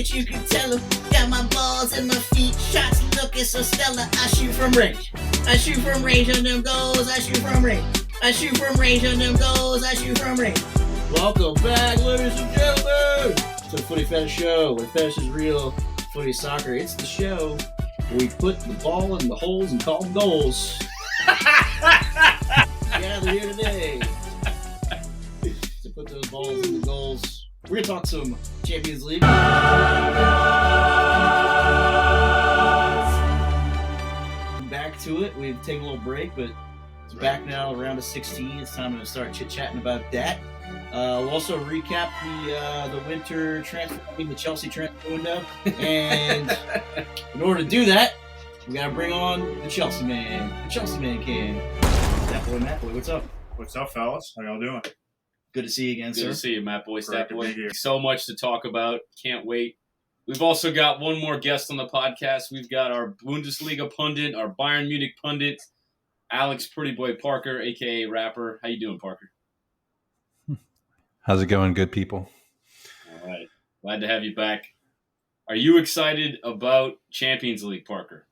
shit, you can tell them. Got my balls and my feet, shots looking so stellar. I shoot from range. I shoot from range on them goals. I shoot from range. I shoot from range on them goals. I shoot from range. Welcome back, ladies and gentlemen, to the Footy Fetish Show, where fetish is real, footy is soccer. It's the show where we put the ball in the holes and call them goals. Gather here today to put those balls in the goals. We're going to talk some Champions League. Back to it. We've taken a little break, but it's back now, round of 16. It's time to start chit-chatting about that. We'll also recap the winter transfer, the Chelsea transfer window. And in order to do that, we got to bring on the Chelsea man. The Chelsea man can. That boy, Matt boy, what's up? What's up, fellas? How y'all doing? Good to see you again, sir. Good to see you, Matt boy, Stat boy. Here. So much to talk about. Can't wait. We've also got one more guest on the podcast. We've got our Bundesliga pundit, our Bayern Munich pundit, Alex Pretty Boy Parker, a.k.a. Rapper. How you doing, Parker? How's it going, good people? All right. Glad to have you back. Are you excited about Champions League, Parker?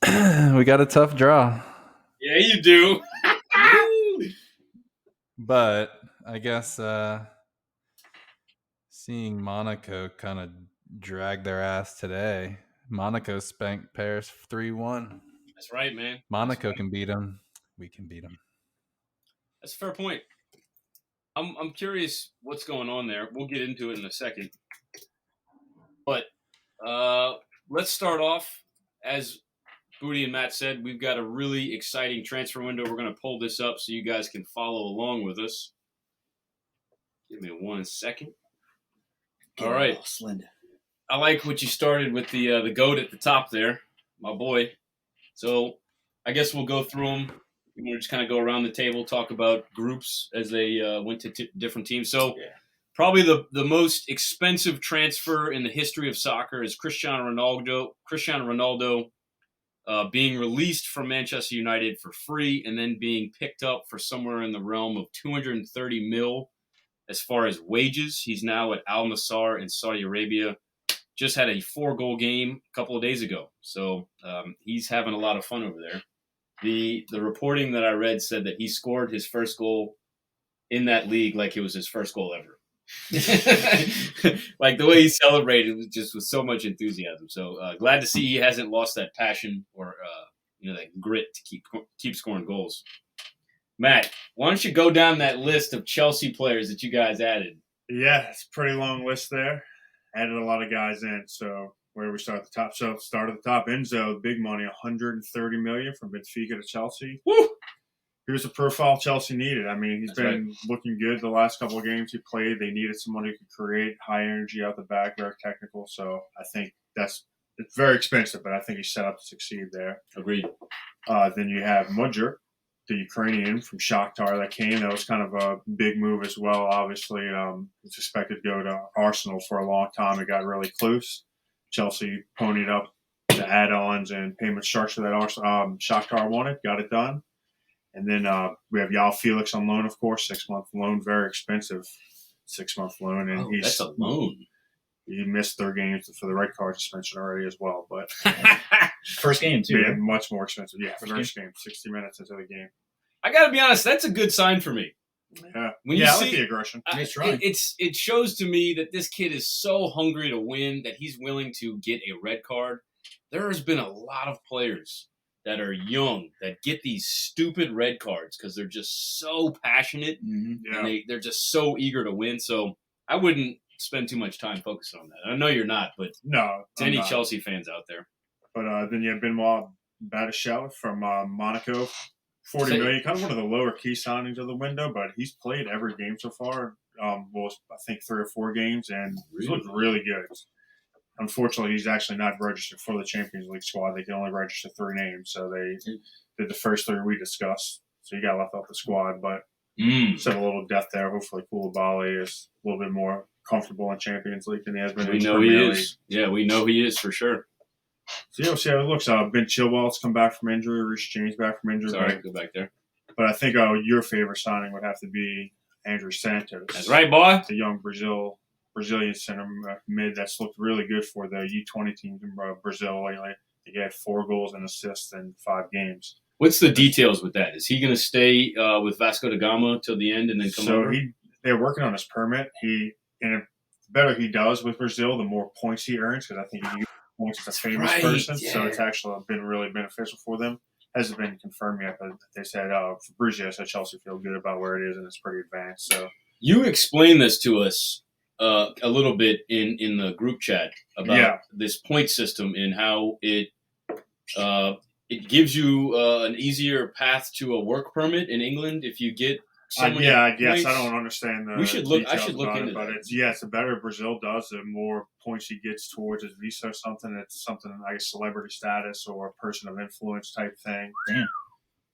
We got a tough draw. Yeah, you do. But I guess seeing Monaco kind of drag their ass today. Monaco spanked Paris 3-1. That's right, man. Monaco can beat them. We can beat them. That's a fair point. I'm curious what's going on there. We'll get into it in a second. But let's start off. As Booty and Matt said, we've got a really exciting transfer window. We're going to pull this up so you guys can follow along with us. Give me 1 second. All right. Slender. I like what you started with the GOAT at the top there, my boy. So I guess we'll go through them. We'll just kind of go around the table, talk about groups as they went to different teams. So probably the most expensive transfer in the history of soccer is Cristiano Ronaldo being released from Manchester United for free and then being picked up for somewhere in the realm of 230 mil as far as wages. He's now at Al Nassr in Saudi Arabia. Just had a 4-goal game a couple of days ago. So he's having a lot of fun over there. The reporting that I read said that he scored his first goal in that league like it was his first goal ever. Like the way he celebrated was just with so much enthusiasm. So glad to see he hasn't lost that passion or that grit to keep scoring goals. Matt, why don't you go down that list of Chelsea players that you guys added? Yeah, it's a pretty long list there. Added a lot of guys in. So where we start at the top? So start at the top. Enzo, big money, $130 million from Benfica to Chelsea. Woo! Here's a profile Chelsea needed. I mean, he's been looking good the last couple of games he played. They needed someone who could create high energy out the back, very technical. So I think it's very expensive, but I think he's set up to succeed there. Agreed. Then you have Mudryk, the Ukrainian from Shakhtar that came. That was kind of a big move as well. Obviously, was expected to go to Arsenal for a long time. It got really close. Chelsea ponied up the add-ons and payment structure that Shakhtar wanted. Got it done. And then we have Yao Felix on loan, of course, 6-month loan, very expensive 6-month loan. And that's a loan. He missed 3 games for the red card suspension already as well. But First game, too. Yeah, much more expensive. Yeah, first game, 60 minutes into the game. I got to be honest, that's a good sign for me. Yeah, I like the aggression. It shows to me that this kid is so hungry to win that he's willing to get a red card. There has been a lot of players that are young that get these stupid red cards because they're just so passionate and they're just so eager to win. So I wouldn't spend too much time focusing on that. I know you're not, but no, to any Chelsea fans out there. But then you have Benoit Badiashile from Monaco, $40 million, kind of one of the lower key signings of the window, but he's played every game so far. I think 3 or 4 games, and he's looked really good. Unfortunately, he's actually not registered for the Champions League squad. They can only register 3 names, so they did the first 3 we discussed. So he got left off the squad, but set a little depth there. Hopefully, Koulibaly is a little bit more comfortable in Champions League than he has been in Premier League. Yeah, we know he is for sure. So we'll see how it looks. Ben Chilwell's come back from injury. Reece James back from injury. Sorry, go back there. But I think your favorite signing would have to be Andrew Santos. That's right, boy. The young Brazil Brazilian center mid that's looked really good for the U20 team in Brazil lately. He had 4 goals and assists in 5 games. What's the details with that? Is he going to stay with Vasco da Gama till the end and then come over? They're working on his permit. The better he does with Brazil, the more points he earns, because I think he points as a famous person. Yeah. So it's actually been really beneficial for them. Hasn't been confirmed yet, but they said Fabrizio said Chelsea feel good about where it is, and it's pretty advanced. So you explained this to us a little bit in the group chat about this point system and how it gives you an easier path to a work permit in England if you get so many I guess points. I don't understand the I should look into but that. the better Brazil does, the more points he gets towards his visa or something. It's something like celebrity status or a person of influence type thing. Damn.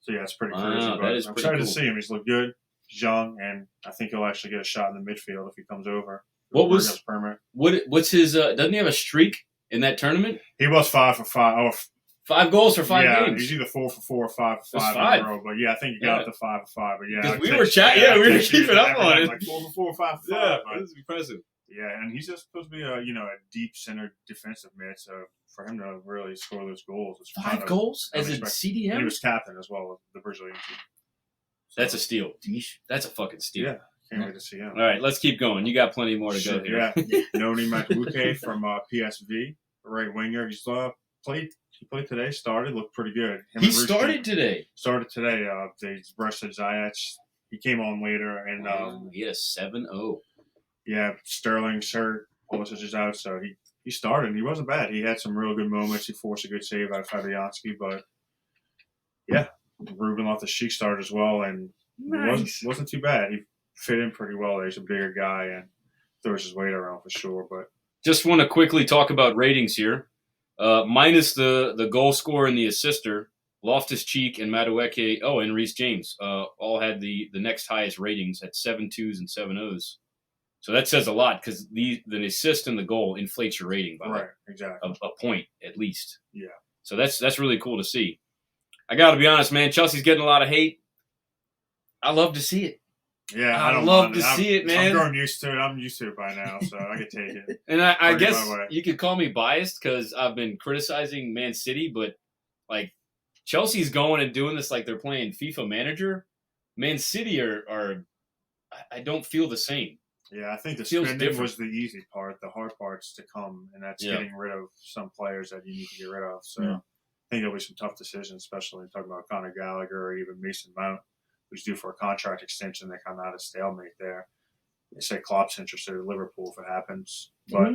So it's pretty Wow, crazy. that But is I'm pretty excited cool. to see him. He's looked good. He's young, and I think he'll actually get a shot in the midfield if he comes over. What's his? Doesn't he have a streak in that tournament? He was 5 for 5. Oh, 5 goals for 5 yeah, games. he's either 4 for 4 or 5 for 5 5. in a row. But yeah, I think he got up to 5 for 5. But yeah, Because we were chatting. Yeah, we were keeping up on it. Like 4 for 4 or 5 for 5. Yeah, but, this is impressive. yeah, and he's just supposed to be a deep center defensive mid. So for him to really score those goals, it's 5 goals as a And CDM. he was captain as well of the Brazilian team. So, That's a steal. That's a fucking steal. Yeah, can't wait to see him. All right, let's keep going. You got plenty more to go here. Yeah, Noni Madueke from PSV, right winger. He's played. He played today. Started, looked pretty good. He started today. Started today. They rested Ziyech. He came on later, and he had a 7-0. yeah, Sterling's hurt. Pulisic is out, so he started. And he wasn't bad. He had some real good moments. He forced a good save out of Fabianski, but yeah, Ruben Loftus-Cheek started as well, and it wasn't too bad. He fit in pretty well. He's a bigger guy and throws his weight around for sure. But just want to quickly talk about ratings here. Minus the goal scorer and the assister, Loftus-Cheek and Madueke, and Reece James all had the next highest ratings at 7.2s and 7.0s. So that says a lot because the assist and the goal inflates your rating by exactly a point at least. Yeah. So that's really cool to see. I got to be honest, man. Chelsea's getting a lot of hate. I love to see it. Yeah, I love to see it, man. I'm growing used to it. I'm used to it by now, so I can take it. And I guess you could call me biased because I've been criticizing Man City, but like Chelsea's going and doing this like they're playing FIFA Manager. Man City are I don't feel the same. Yeah, I think the feels spending different. was the easy part. The hard part's to come, and that's getting rid of some players that you need to get rid of. So I think there'll be some tough decisions, especially talking about Conor Gallagher or even Mason Mount, who's due for a contract extension. They kind of had a stalemate there. They say Klopp's interested in Liverpool if it happens, but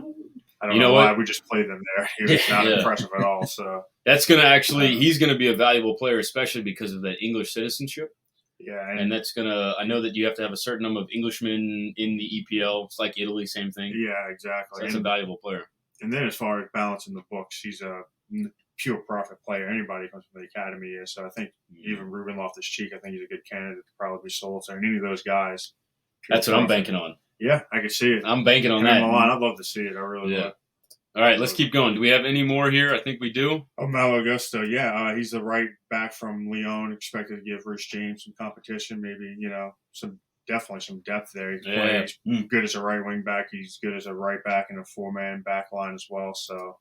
I don't know why we just played them there. He was not impressive at all. So that's going to actually he's going to be a valuable player, especially because of that English citizenship. Yeah, and that's I know that you have to have a certain number of Englishmen in the EPL. It's like Italy, same thing. Yeah, exactly. So that's a valuable player. And then as far as balancing the books, he's a pure profit player. Anybody who comes from the academy is. So I think even Ruben Loftus-Cheek, I think he's a good candidate to probably be sold. So any of those guys. That's what I'm banking on. Yeah, I can see it. I'm banking on that. I'd love to see it. I really would. All right, let's keep going. Do we have any more here? I think we do. Oh, Malo Gusto, he's the right back from Lyon. Expected to give Reece James some competition, maybe definitely some depth there. He's good as a right wing back. He's good as a right back in a 4-man back line as well. So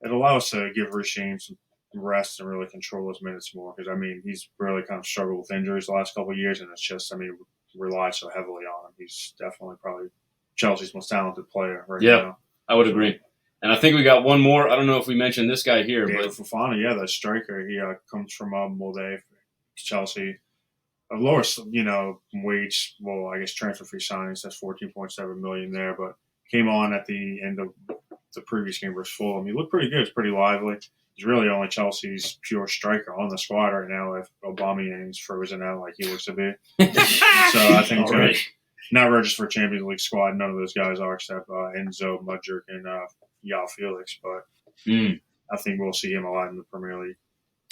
it allows us to give Reece James some rest and really control his minutes more because he's really kind of struggled with injuries the last couple of years, and it's just relied so heavily on him. He's definitely probably Chelsea's most talented player right now. I would agree. And I think we got one more. I don't know if we mentioned this guy here. David Fofana, that striker. He comes from Molde, Chelsea. A lower, wage, I guess transfer fee signings, that's $14.7 million there, but came on at the end of the previous game versus Fulham. He looked pretty good. It's pretty lively. He's really only Chelsea's pure striker on the squad right now if Aubameyang's frozen out like he looks to be. So I think he's going to not register for Champions League squad. None of those guys are except Enzo, Mudryk, and Yao Felix, but I think we'll see him a lot in the Premier League.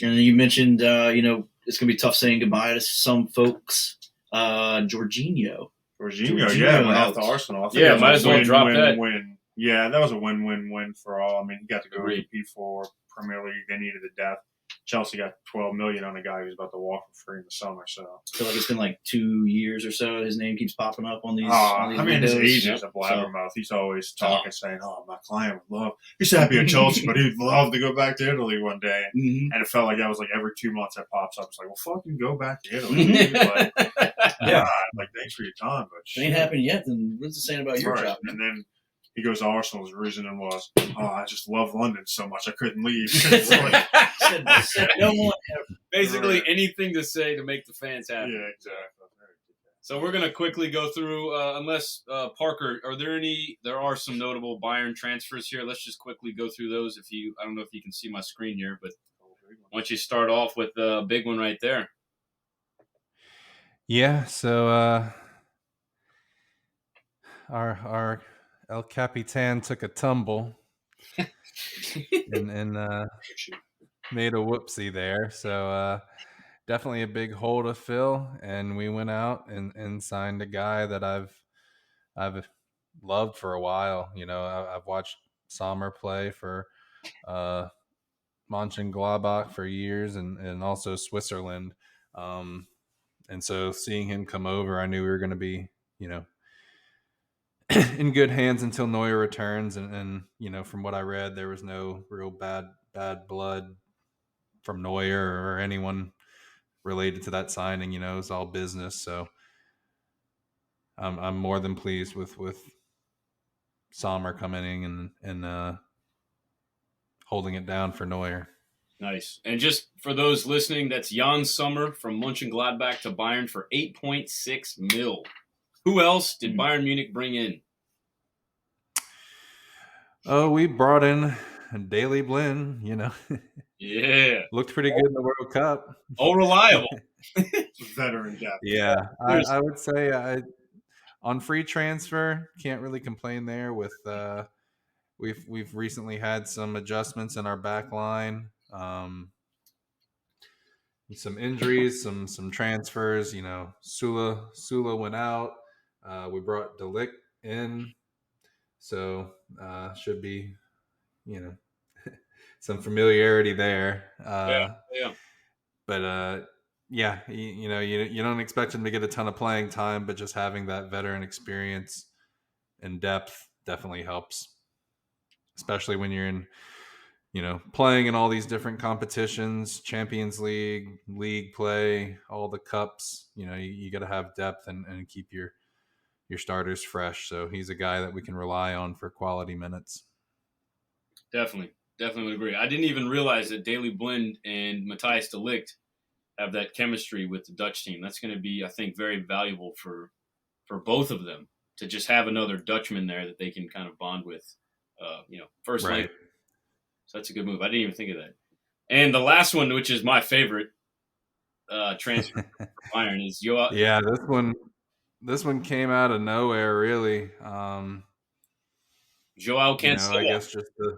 And you mentioned, it's going to be tough saying goodbye to some folks. Jorginho, went out to Arsenal. I think might as well drop that. Win. Yeah, that was a win-win-win for all. He got to go compete for Premier League. They needed the depth. Chelsea got $12 million on a guy who's about to walk for free in the summer. So I feel like it's been like 2 years or so. His name keeps popping up on these. his windows. agent is a blabbermouth. He's always talking, saying, "Oh, my client would love. He's happy at Chelsea, but he'd love to go back to Italy one day." Mhm. And it felt like that was like every 2 months that pops up. It's like, well, fucking go back to Italy. Dude. Like, Yeah. God, like thanks for your time, but If it ain't happened yet, then what's it saying about your right. job? And then he goes to Arsenal. His reasoning was, I just love London so much I couldn't leave. It's like, Said no one ever. Basically, Right. anything to say to make the fans happy. yeah, exactly. So we're gonna quickly go through, unless Parker, there are some notable Bayern transfers here. Let's just quickly go through those. I don't know if you can see my screen here, but why don't you start off with the big one right there? Yeah, so our El Capitan took a tumble and made a whoopsie there. So definitely a big hole to fill, and we went out and signed a guy that I've loved for a while. You know, I've watched Sommer play for Mönchengladbach for years, and also Switzerland. And so seeing him come over, I knew we were going to be, you know, in good hands until Neuer returns. And you know, from what I read, there was no real bad blood from Neuer or anyone related to that signing. You know, it's all business. So I'm more than pleased with Sommer coming in and holding it down for Neuer. Nice. And just for those listening, that's Jan Sommer from Mönchengladbach to Bayern for 8.6 mil. Who else did Bayern Munich bring in? Oh, we brought in Daley Blind, you know. Yeah. Looked pretty good in the World Cup. Oh, reliable. Veteran depth. Yeah, I would say on free transfer, can't really complain there. With we've recently had some adjustments in our back line, some injuries, some transfers. You know, Sula went out. We brought De Ligt in, so should be, you know, some familiarity there. Yeah. But yeah, you know, you don't expect him to get a ton of playing time, but just having that veteran experience and depth definitely helps, especially when you're in, you know, playing in all these different competitions, Champions League, league play, all the cups. You know, you got to have depth and keep your starters fresh. So he's a guy that we can rely on for quality minutes. Definitely would agree. I didn't even realize that Daley Blind and Matthijs de Ligt have that chemistry with the Dutch team. That's going to be, I think, very valuable for both of them to just have another Dutchman there that they can kind of bond with, you know, first Right. language. So that's a good move. I didn't even think of that. And the last one, which is my favorite transfer for Bayern, is Joao. Yeah, this one came out of nowhere, really. Joao You know, Cancelo. I guess just the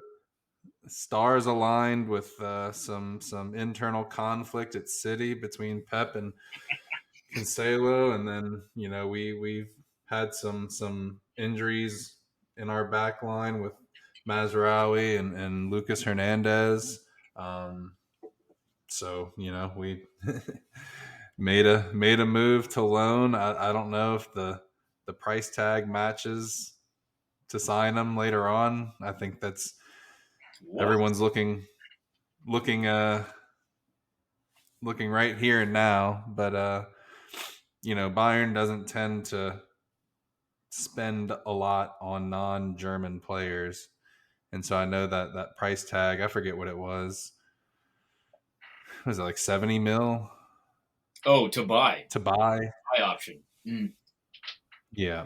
stars aligned with some internal conflict at City between Pep and Cancelo, and then, you know, we've had some injuries in our back line with Mazraoui and Lucas Hernandez. So, you know, we made a move to loan. I don't know if the price tag matches to sign them later on. I think that's everyone's looking right here and now, but you know, Bayern doesn't tend to spend a lot on non-German players, and so I know that price tag, I forget what it was. Was it like 70 mil? Oh, to buy Buy option. Yeah.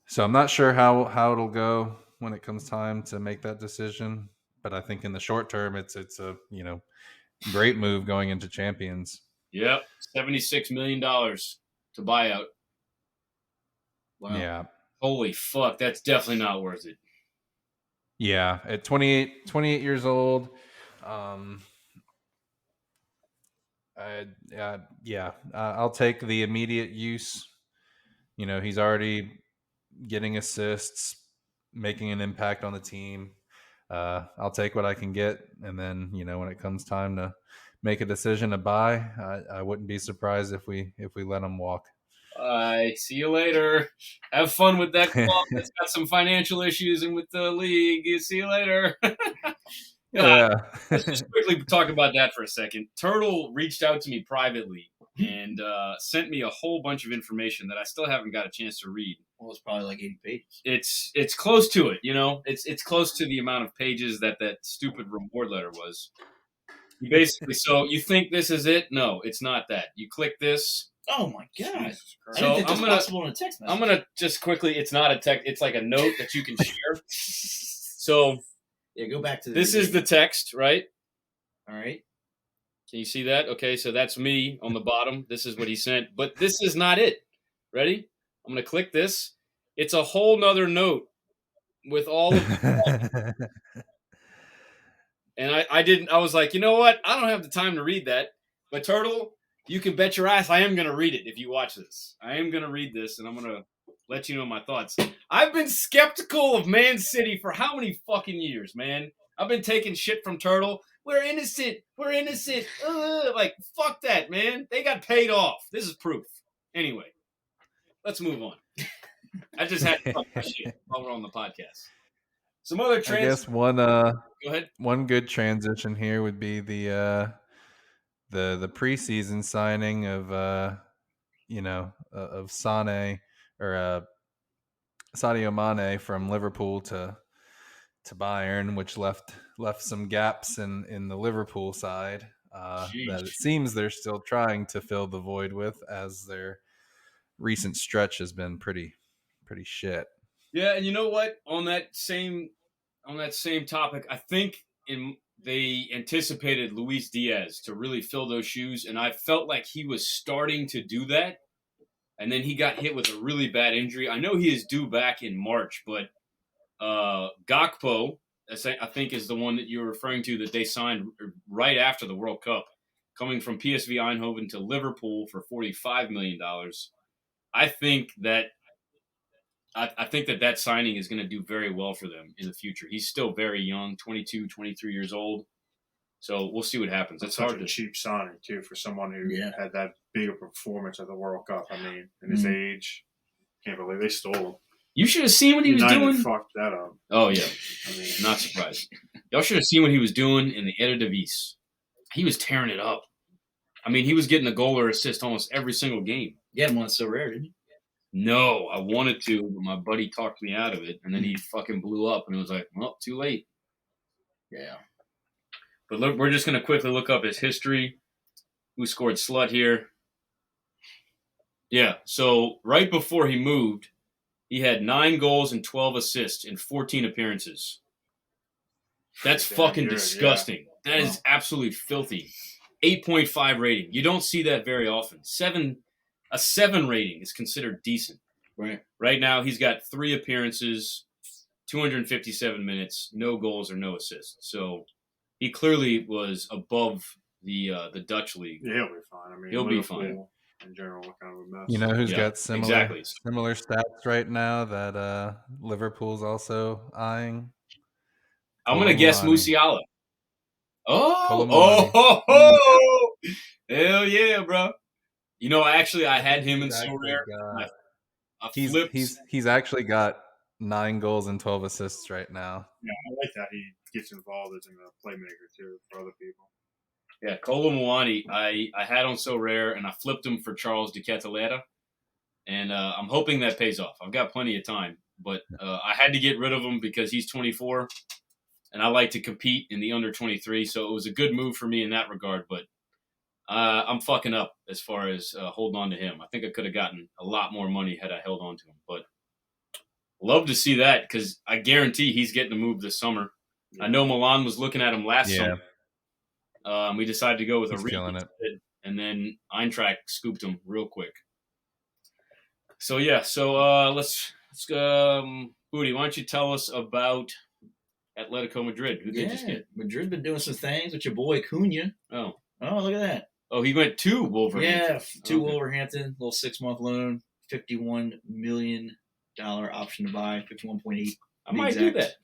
So I'm not sure how it'll go when it comes time to make that decision, but I think in the short term, it's a, you know, great move going into Champions. Yep, $76 million to buy out. Wow. Yeah. Holy fuck, that's definitely not worth it. Yeah, at 28 years old, I'll take the immediate use. You know, he's already getting assists, making an impact on the team. I'll take what I can get, and then when it comes time to make a decision to buy, I wouldn't be surprised if we let him walk. See you later. Have fun with that club that's got some financial issues and with the league. See you later. Yeah. Let's just quickly talk about that for a second. Turtle reached out to me privately and sent me a whole bunch of information that I still haven't got a chance to read. Well, it's probably like 80 pages. It's close to it, It's close to the amount of pages that stupid reward letter was. You basically, so you think this is it? No, it's not that. You click this. Oh my god! So I didn't think that's possible in a text message. I'm gonna just quickly. It's not a text. It's like a note that you can share. So yeah, go back to this is the text, right? All right. Can you see that? Okay, so that's me on the bottom. This is what he sent, but this is not it. Ready? I'm gonna click this. It's a whole nother note with all of. And I was like, you know what? I don't have the time to read that. But Turtle, you can bet your ass I am going to read it if you watch this. I am going to read this, and I'm going to let you know my thoughts. I've been skeptical of Man City for how many fucking years, man? I've been taking shit from Turtle. We're innocent. We're innocent. Like, fuck that, man. They got paid off. This is proof. Anyway, let's move on. I just had to talk my shit while we're on the podcast. Some other I guess one Go ahead. One good transition here would be the preseason signing of of Sané or Sadio Mane from Liverpool to Bayern, which left some gaps in the Liverpool side that it seems they're still trying to fill the void with, as their recent stretch has been pretty shit. Yeah, and you know what? On that same topic, I think they anticipated Luis Diaz to really fill those shoes, and I felt like he was starting to do that, and then he got hit with a really bad injury. I know he is due back in March, but Gakpo, I think, is the one that you're referring to that they signed right after the World Cup, coming from PSV Eindhoven to Liverpool for $45 million. I think that signing is going to do very well for them in the future. He's still very young, 22, 23 years old. So we'll see what happens. It's such a cheap signing, too, for someone who had that big a performance at the World Cup. I mean, in his age, can't believe they stole him. You should have seen what he was doing. Fucked that up. Oh, yeah. I mean, not surprised. Y'all should have seen what he was doing in the Eredivisie. He was tearing it up. I mean, he was getting a goal or assist almost every single game. Yeah, one so rare, didn't he? No, I wanted to, but my buddy talked me out of it, and then he fucking blew up, and it was like, well, too late. Yeah. But look, we're just going to quickly look up his history. Who scored slut here? Yeah, so right before he moved, he had 9 goals and 12 assists in 14 appearances. That's fucking disgusting. Yeah. That is absolutely filthy. 8.5 rating. You don't see that very often. A 7 rating is considered decent. Right. Right now, he's got 3 appearances, 257 minutes, no goals or no assists. So he clearly was above the Dutch league. Yeah, he'll be fine. I mean, he'll be fine. In general, what kind of a mess. You know who's got similar stats right now that Liverpool's also eyeing? I'm going to guess Musiala. Oh, Hell yeah, bro. You know, actually, I had him in so rare. He's actually got 9 goals and 12 assists right now. Yeah, I like that he gets involved as a playmaker too for other people. Yeah, Kolo Muani, I had on so rare, and I flipped him for Charles de Ketelera, and I'm hoping that pays off. I've got plenty of time, but I had to get rid of him because he's 24, and I like to compete in the under 23, so it was a good move for me in that regard, but I'm fucking up as far as holding on to him. I think I could have gotten a lot more money had I held on to him, but love to see that because I guarantee he's getting a move this summer. Yeah. I know Milan was looking at him last summer. We decided to go with a repeat, and then Eintracht scooped him real quick. So let's Booty, why don't you tell us about Atletico Madrid? Who did they just get? Madrid been doing some things with your boy Cunha. Oh, look at that. Oh, he went to Wolverhampton. Yeah, to Wolverhampton, little 6-month loan, $51 million option to buy, 51.8. I might do that.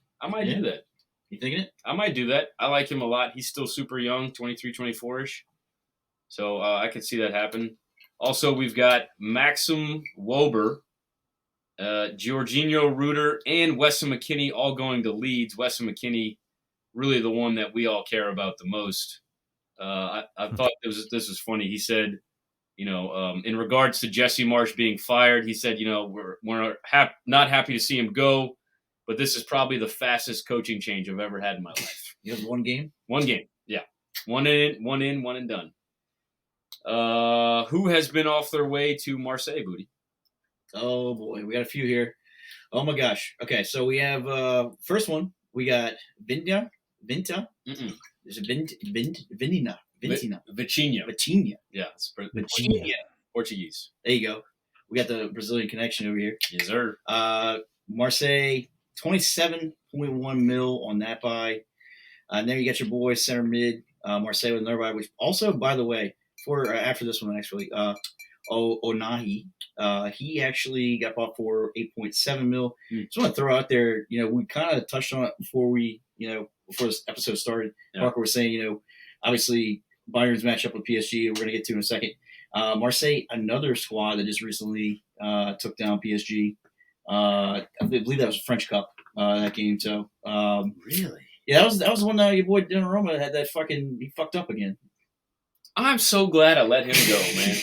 You thinking it? I might do that. I like him a lot. He's still super young, 23, 24-ish. So I could see that happen. Also, we've got Maxim Wober, Jorginho Ruder, and Weston McKennie all going to Leeds. Weston McKennie, really the one that we all care about the most. I thought this was funny. He said, in regards to Jesse Marsch being fired, he said, we're not happy to see him go, but this is probably the fastest coaching change I've ever had in my life. You have one game? One game, yeah. One and done. Who has been off their way to Marseille, Booty? Oh, boy. We got a few here. Oh, my gosh. Okay, so we have first one. We got Vinta. Mm-mm. There's a Vintina. Vitinha. Yeah, it's Vitinha. Portuguese. There you go. We got the Brazilian connection over here. Yes, sir. Marseille, 27.1 mil on that buy. And then you got your boy center mid, Marseille with another buy, which also, by the way, after this one actually, Onahi, he actually got bought for 8.7 mil. Just want to throw out there, we kind of touched on it before this episode started. Yeah. Parker was saying, obviously Bayern's match up with PSG, we're going to get to in a second. Marseille, another squad that just recently took down PSG. I believe that was a French Cup, that game. So, Really? Yeah, that was the one that your boy Donnarumma had he fucked up again. I'm so glad I let him go, man.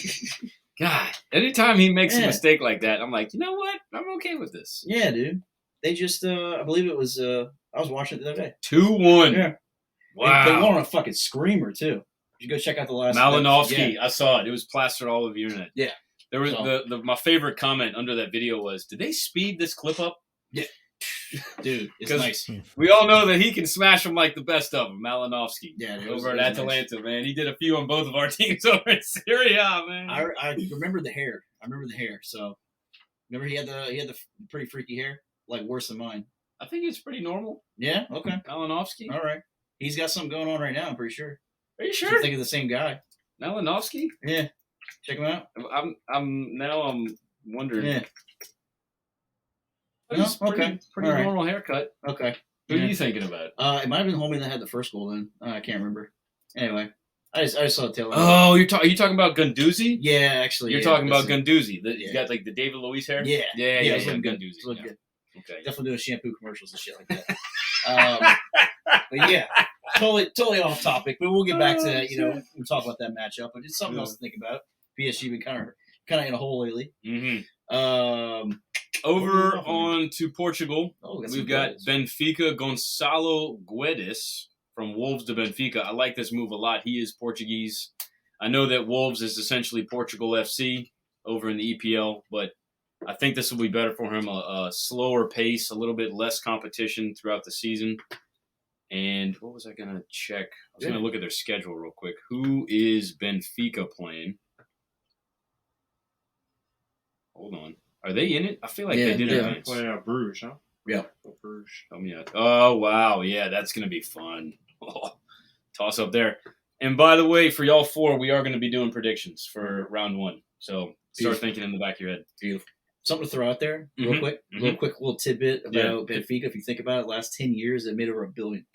God, anytime he makes a mistake like that, I'm like, you know what? I'm okay with this. Yeah, dude. They just, I believe it was, I was watching it the other day. 2-1. Yeah. Wow. They won on a fucking screamer, too. You go check out the last Malinovsky. Yeah. I saw it. It was plastered all over the internet. Yeah. There was my favorite comment under that video was, did they speed this clip up? Yeah. Dude, it's nice. We all know that he can smash them like the best of them, Malinovsky. Yeah, over at Atalanta, nice. Man. He did a few on both of our teams over in Syria, man. I remember the hair. So, remember he had the pretty freaky hair? Like, worse than mine. I think it's pretty normal. Yeah? Okay. Malinovsky. All right. He's got something going on right now, I'm pretty sure. Are you sure? I think of the same guy. Malinovsky? Yeah. Check him out. I'm wondering. Yeah. Pretty normal haircut. Okay. Who are you thinking about? It might have been the homie that had the first goal then. I can't remember. Anyway, I just saw the tail. Oh, are you talking about Gunduzi? Yeah, actually. You're talking about Gunduzi. He's got like the David Luiz hair? Yeah. Yeah, Gunduzi. Good. Okay. Definitely doing shampoo commercials and shit like that. But yeah, totally off topic. But we'll get back to that. We'll talk about that matchup. But it's something else to think about. PSG been kind of in a hole lately. Mm-hmm. Over on to Portugal. We've got Benfica Gonçalo Guedes from Wolves to Benfica. I like this move a lot. He is Portuguese. I know that Wolves is essentially Portugal FC over in the EPL, but I think this will be better for him. A slower pace, a little bit less competition throughout the season. And what was I going to check? I was going to look at their schedule real quick. Who is Benfica playing? Hold on. Are they in it? I feel like they did it. Play Bruges, huh? Yeah. Bruges. Oh, wow. Yeah, that's going to be fun. Toss up there. And by the way, for y'all four, we are going to be doing predictions for round one. So start thinking in the back of your head. Beautiful. Something to throw out there real quick. Little tidbit about Benfica. If you think about it, last 10 years, they've made over 1 billion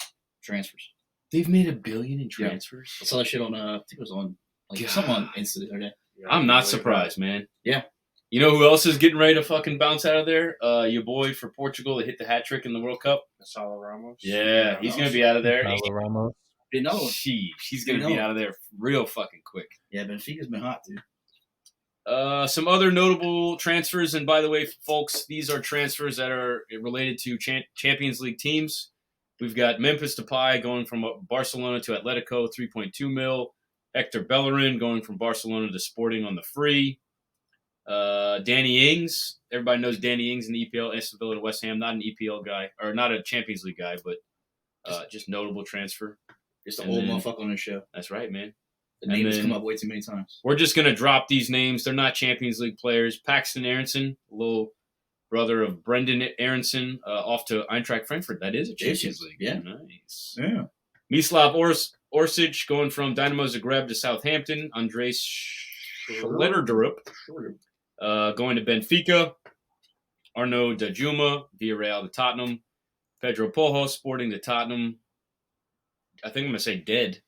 transfers. They've made 1 billion in transfers? I saw that shit on, I think it was on, something on Insta the other day. Yeah, I'm not surprised, man. Yeah. You know who else is getting ready to fucking bounce out of there? Your boy for Portugal that hit the hat trick in the World Cup. Gonçalo Ramos. Yeah, he's going to be out of there. Gonçalo Ramos. He's going to be out of there real fucking quick. Yeah, Benfica's been hot, dude. Some other notable transfers, and by the way, folks, these are transfers that are related to Champions League teams. We've got Memphis Depay going from Barcelona to Atletico, 3.2 mil. Hector Bellerin going from Barcelona to Sporting on the free. Danny Ings. Everybody knows Danny Ings in the EPL, Aston Villa to West Ham. Not an EPL guy, or not a Champions League guy, but just notable transfer. Just an old motherfucker on the show. That's right, man. The name has come up way too many times. We're just going to drop these names. They're not Champions League players. Paxton Aronson, little brother of Brendan Aronson, off to Eintracht Frankfurt. That is a Champions League. Yeah. Nice. Yeah. Mislav Orsic going from Dynamo Zagreb to Southampton. Andres Schletterderup going to Benfica. Arnaud Dajuma, Villarreal to Tottenham. Pedro Porro sporting the Tottenham. I think I'm going to say Jed.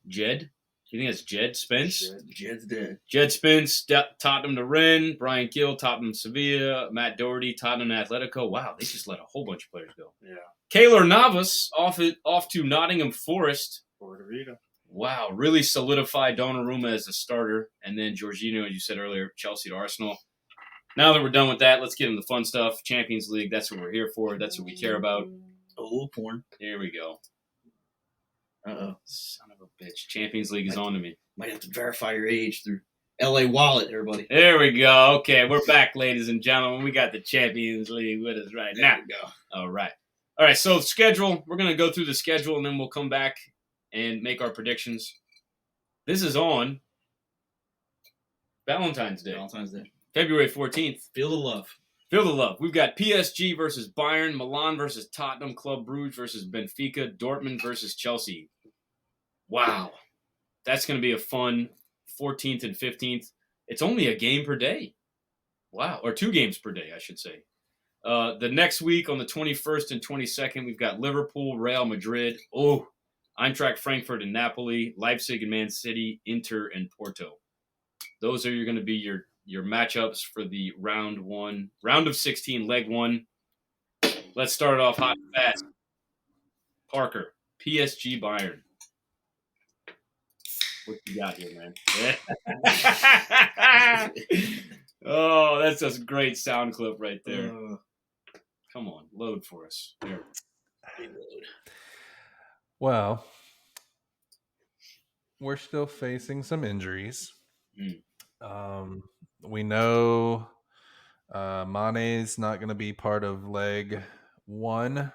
You think that's Jed Spence? Jed's dead. Jed Spence, Tottenham to Rennes. Brian Gill, Tottenham Sevilla. Matt Doherty, Tottenham Atletico. Wow, they just let a whole bunch of players go. Yeah. Keylor Navas off to Nottingham Forest. Porto Vita. Wow, really solidified Donnarumma as a starter. And then Jorginho, as you said earlier, Chelsea to Arsenal. Now that we're done with that, let's get into the fun stuff. Champions League, that's what we're here for. That's what we care about. Oh, porn. Here we go. Uh-oh. Son of a bitch. Champions League is on to me. Might have to verify your age through LA Wallet, everybody. There we go. Okay, we're back, ladies and gentlemen. We got the Champions League with us right now. There we go. All right, so schedule. We're going to go through the schedule, and then we'll come back and make our predictions. This is on Valentine's Day. Valentine's Day. February 14th. Feel the love. Feel the love. We've got PSG versus Bayern, Milan versus Tottenham, Club Brugge versus Benfica, Dortmund versus Chelsea. Wow. That's going to be a fun 14th and 15th. It's only a game per day. Wow. Or 2 games per day, I should say. The next week on the 21st and 22nd, we've got Liverpool, Real Madrid. Oh, Eintracht Frankfurt and Napoli, Leipzig and Man City, Inter and Porto. Those are going to be your matchups for the round of 16, leg 1. Let's start off hot and fast. Parker, PSG Bayern. What you got here, man? Oh, that's a great sound clip right there. Come on, load for us. There. Well, we're still facing some injuries. We know Mane's not going to be part of leg 1.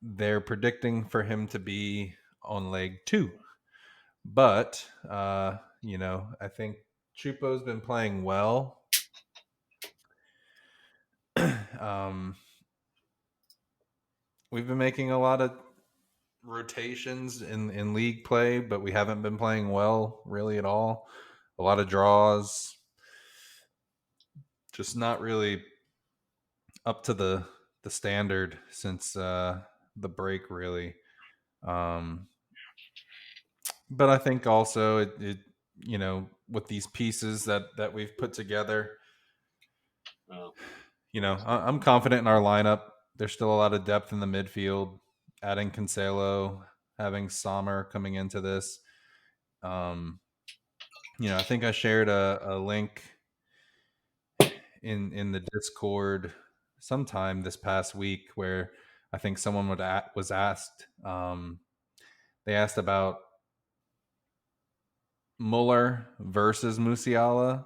They're predicting for him to be on leg 2. But, I think Chupo's been playing well. We've been making a lot of rotations in league play, but we haven't been playing well really at all. A lot of draws. Just not really up to the standard since the break, really. But I think also it with these pieces that we've put together, I'm confident in our lineup. There's still a lot of depth in the midfield. Adding Cancelo, having Sommer coming into this. I think I shared a link in the Discord sometime this past week where I think someone was asked. They asked about Muller versus Musiala,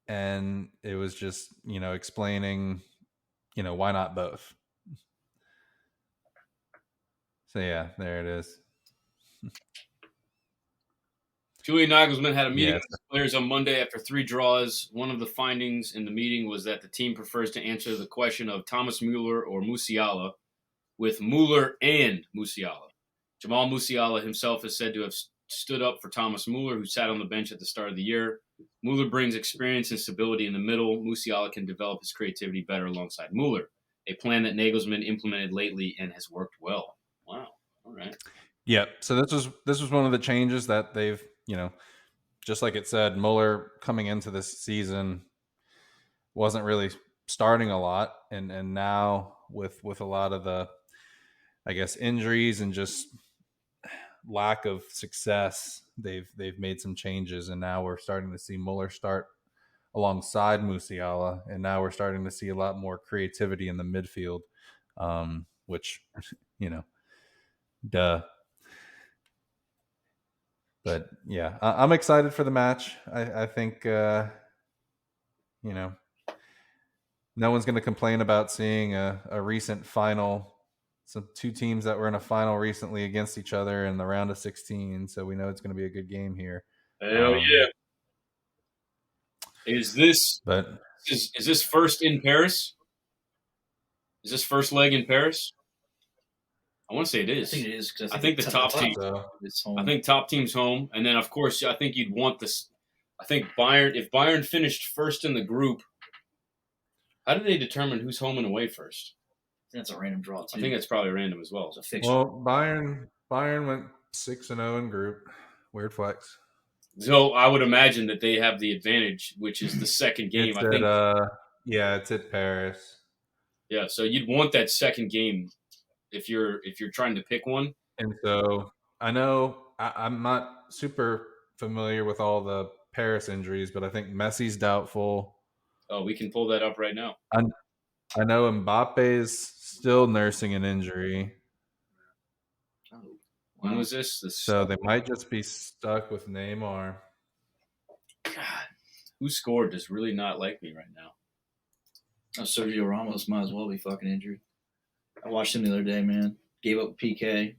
and it was just explaining why not both. So yeah, there it is. Julian Nagelsmann had a meeting with the players on Monday after 3 draws. One of the findings in the meeting was that the team prefers to answer the question of Thomas Muller or Musiala with Muller and Musiala. Jamal Musiala himself is said to have stood up for Thomas Muller, who sat on the bench at the start of the year. Muller brings experience and stability in the middle. Musiala can develop his creativity better alongside Muller, a plan that Nagelsmann implemented lately and has worked well. Wow. All right. Yeah. So this was one of the changes that they've, just like it said, Muller coming into this season wasn't really starting a lot. And now with a lot of the, I guess, injuries and just lack of success, they've made some changes, and now we're starting to see Muller start alongside Musiala, and now we're starting to see a lot more creativity in the midfield, which, duh. But yeah, I'm excited for the match. I think, no one's going to complain about seeing a recent final. Some 2 teams that were in a final recently against each other in the round of 16. So we know it's going to be a good game here. Hell yeah. Is this first in Paris? Is this first leg in Paris? I want to say it is. I think it is. I think the top team. I think top team's home, and then of course I think you'd want this. I think Bayern. If Bayern finished first in the group, how do they determine who's home and away first? That's a random draw too. I think it's probably random as well. It's a fixture. Well, Bayern went 6-0 in group. Weird flex. So I would imagine that they have the advantage, which is the second game. It's I think. it's at Paris. Yeah, so you'd want that second game if you're trying to pick one. And so I know I'm not super familiar with all the Paris injuries, but I think Messi's doubtful. Oh, we can pull that up right now. I know Mbappe's still nursing an injury. Oh, When was this? So they might just be stuck with Neymar. God, who scored does really not like me right now. Oh, Sergio Ramos might as well be fucking injured. I watched him the other day, man. Gave up a PK.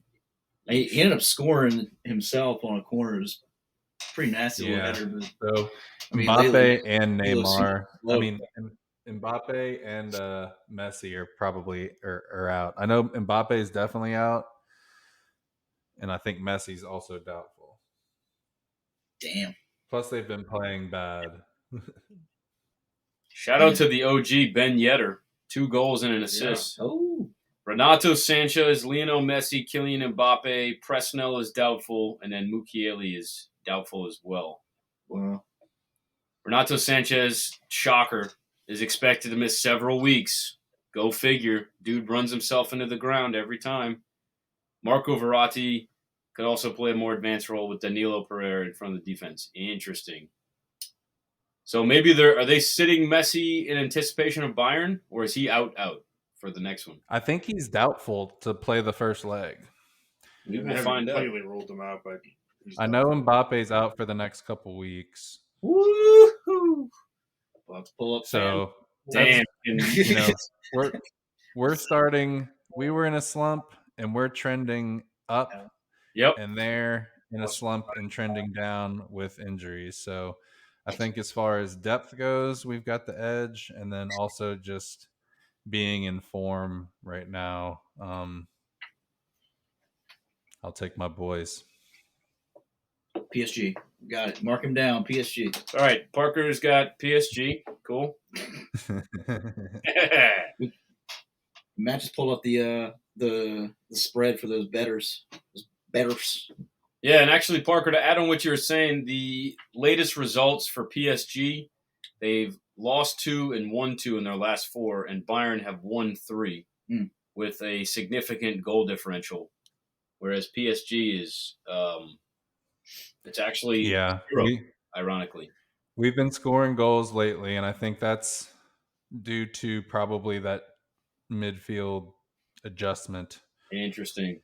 He ended up scoring himself on a corner. It was pretty nasty little header. But, So I mean, Mbappe and Neymar. low. I mean, Mbappe and Messi are probably are out. I know Mbappe is definitely out, and I think Messi's also doubtful. Damn. Plus, they've been playing bad. Shout out to the OG Ben Yedder. 2 goals and an assist. Oh. Renato Sanchez, Lionel Messi, Kylian Mbappe, Presnel is doubtful, and then Mukiele is doubtful as well. Wow. Renato Sanchez, shocker, is expected to miss several weeks. Go figure. Dude runs himself into the ground every time. Marco Verratti could also play a more advanced role with Danilo Pereira in front of the defense. Interesting. So maybe are they sitting Messi in anticipation of Bayern, or is he out for the next one? I think he's doubtful to play the first leg. We They will haven't find out. completely ruled him out, but I know Mbappe's out for the next couple weeks. Woohoo! We'll have to pull up. So Damn. you know, we're starting. We were in a slump, and we're trending up, Yep. and they're in a slump and trending down with injuries. So I think as far as depth goes, we've got the edge, and then also just being in form right now. I'll take my boys. PSG. Got it. Mark him down. PSG. All right. Parker's got PSG. Cool. Matt just pulled up the spread for those betters. Yeah, and actually, Parker, to add on what you were saying, the latest results for PSG, they've lost 2 and won 2 in their last 4, and Bayern have won 3 with a significant goal differential, whereas PSG is it's actually zero, ironically. We've been scoring goals lately, and I think that's due to probably that midfield adjustment. Interesting.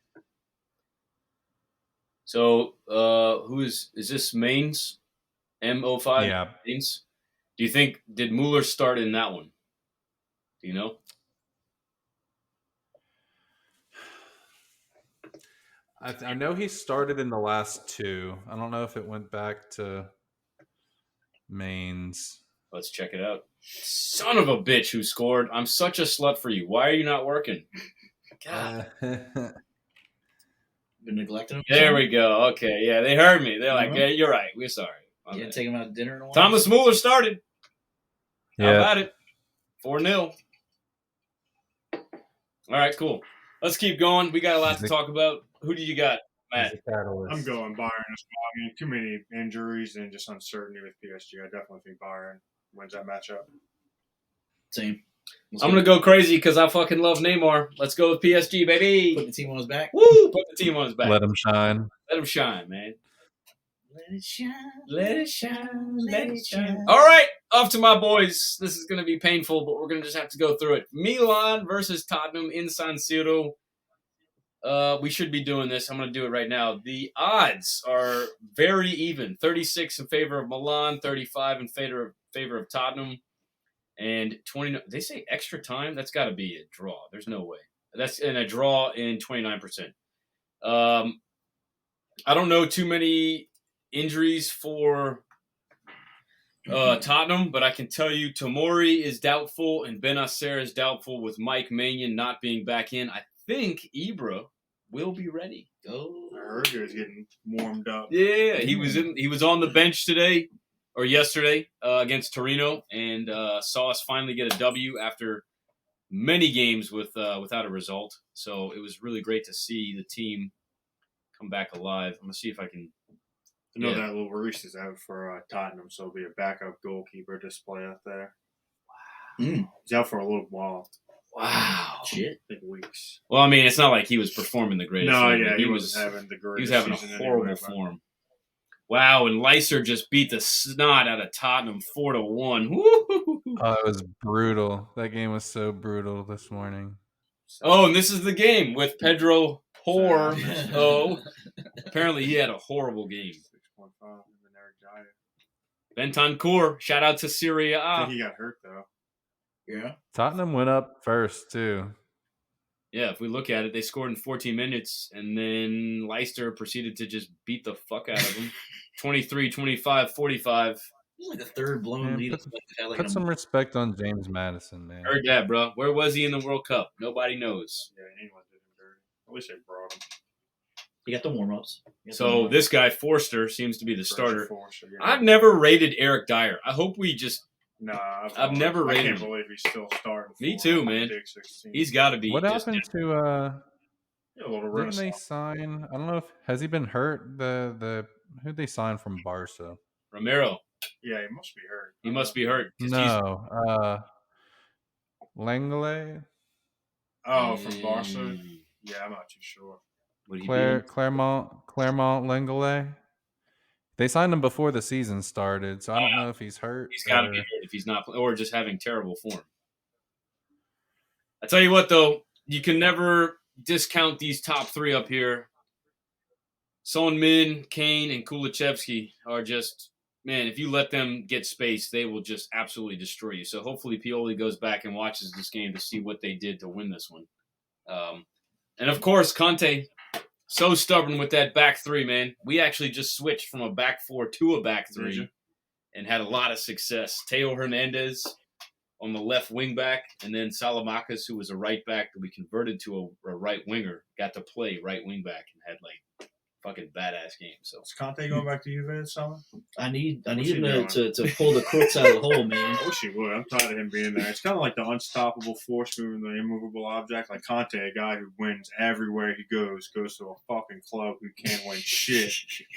So, is this Mainz? M05? Yeah. Mainz? Did Mueller start in that one? Do you know? I know he started in the last 2. I don't know if it went back to Mainz. Let's check it out. Son of a bitch who scored. I'm such a slut for you. Why are you not working? God. Been neglecting him. There we go. Okay, yeah, they heard me. They're like, yeah, you're right. We're sorry. You didn't take him out to dinner in a while? Thomas Mueller started. How Yeah. about it? 4-0. All right, cool. Let's keep going. We got a lot to talk about. Who do you got, Matt? I'm going Bayern as well. I mean, too many injuries and just uncertainty with PSG. I definitely think Bayern wins that matchup. Same. I'm going to go crazy because I fucking love Neymar. Let's go with PSG, baby. Put the team on his back. Woo! Put the team on his back. Let him shine. Let him shine, man. Let it shine. Let it shine. Let it shine. All right, off to my boys. This is going to be painful, but we're going to just have to go through it. Milan versus Tottenham in San Siro. We should be doing this. I'm going to do it right now. The odds are very even. 36 in favor of Milan, 35 in favor of Tottenham, and 20. They say extra time. That's got to be a draw. There's no way. That's in a draw in 29%. I don't know too many injuries for Tottenham, but I can tell you Tomori is doubtful and Benacer is doubtful with Mike Maignan not being back in. I think Ibra will be ready. Oh, I heard he was getting warmed up. Yeah, he was on the bench today or yesterday against Torino and saw us finally get a W after many games without a result. So it was really great to see the team come back alive. I'm gonna see if I can. I know Yeah. that little Reese is out for Tottenham, so it'll be a backup goalkeeper display out there. Mm. He's out for a little while. Wow. Shit. I think weeks. Well, I mean, it's not like he was performing the greatest. No, thing, yeah, but he was having the he greatest. was having a season horrible anyway, but- form. Wow, and Leicester just beat the snot out of Tottenham 4-1. Woo! Oh, it was brutal. That game was so brutal this morning. Oh, and this is the game with Pedro Porro. So- Apparently, he had a horrible game. 6.5 and Eric Dyer. Bentancur, shout out to Syria. I think he got hurt though. Yeah. Tottenham went up first too. Yeah, if we look at it, they scored in 14 minutes, and then Leicester proceeded to just beat the fuck out of them. 23, 25, 45. It's like the third blown Man, lead. put- Had like Put some respect on James Madison, man. Heard that, bro. Where was he in the World Cup? Nobody knows. Yeah, England did him dirty. I wish they brought him. You got the warm ups. So this guy, Forster, seems to be the starter. Forster, yeah. I've never rated Eric Dyer. I hope we just Nah, I've never I rated can't him. believe he's still starting. Me for too, man. Big 16. he's got to be. What just- happened to Yeah, a little didn't they renaissance. sign? I don't know if has he been hurt? The who'd they sign from Barca? Romero? Yeah, he must be hurt. He must be hurt. 'cause No, Langley, Oh, from Barca. Mm, Yeah, I'm not too sure. would he Claremont Langley. They signed him before the season started, so I don't know if he's hurt. He's got to or- be hurt if he's not, or just having terrible form. I tell you what, though, you can never discount these top three up here. Son Min, Kane, and Kulichevsky are just, man, if you let them get space, they will just absolutely destroy you. So hopefully Pioli goes back and watches this game to see what they did to win this one. And of course, Conte, so stubborn with that back three, man. We actually just switched from a back four to a back Did three you? and had a lot of success. Teo Hernandez on the left wing back, and then Salamakis, who was a right back that we converted to a right winger, got to play right wing back and had like fucking badass game. So Is Conte going back to Juve this summer? I need What's him he to pull the crooks out of the hole, man. I wish he would. I'm tired of him being there. It's kind of like the unstoppable force moving the immovable object. Like Conte, a guy who wins everywhere he goes to a fucking club who can't win shit.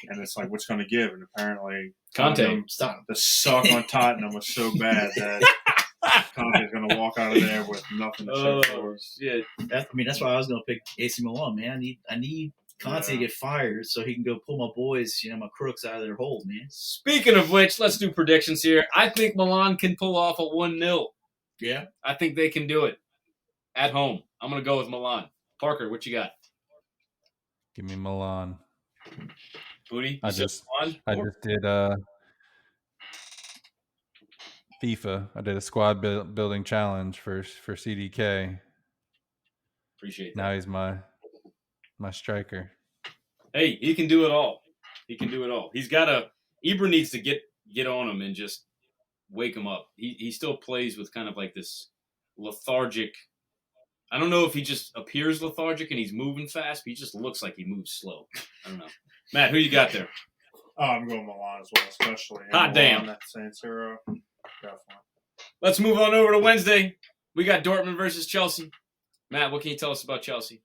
And it's like, what's going to give? And apparently, Conte. Tottenham- Stop. the suck on Tottenham was so bad that Conte's going to walk out of there with nothing to show for it. shit. That's why I was gonna pick AC Milan, man. I need Conte to Yeah. get fired so he can go pull my boys, my crooks out of their hole, man. Speaking of which, let's do predictions here. I think Milan can pull off a 1-0. Yeah. I think they can do it at home. I'm going to go with Milan. Parker, what you got? Give me Milan. Booty? I You said just Milan? did FIFA. I did a squad building challenge for CDK. Appreciate that. Now he's my striker. Hey, he can do it all. He can do it all. He's got to – Ibra needs to get on him and just wake him up. He still plays with kind of like this lethargic – I don't know if he just appears lethargic and he's moving fast, but he just looks like he moves slow. I don't know. Matt, who you got there? Oh, I'm going Milan as well, especially. Hot damn. At San Siro. Definitely. Let's move on over to Wednesday. We got Dortmund versus Chelsea. Matt, what can you tell us about Chelsea?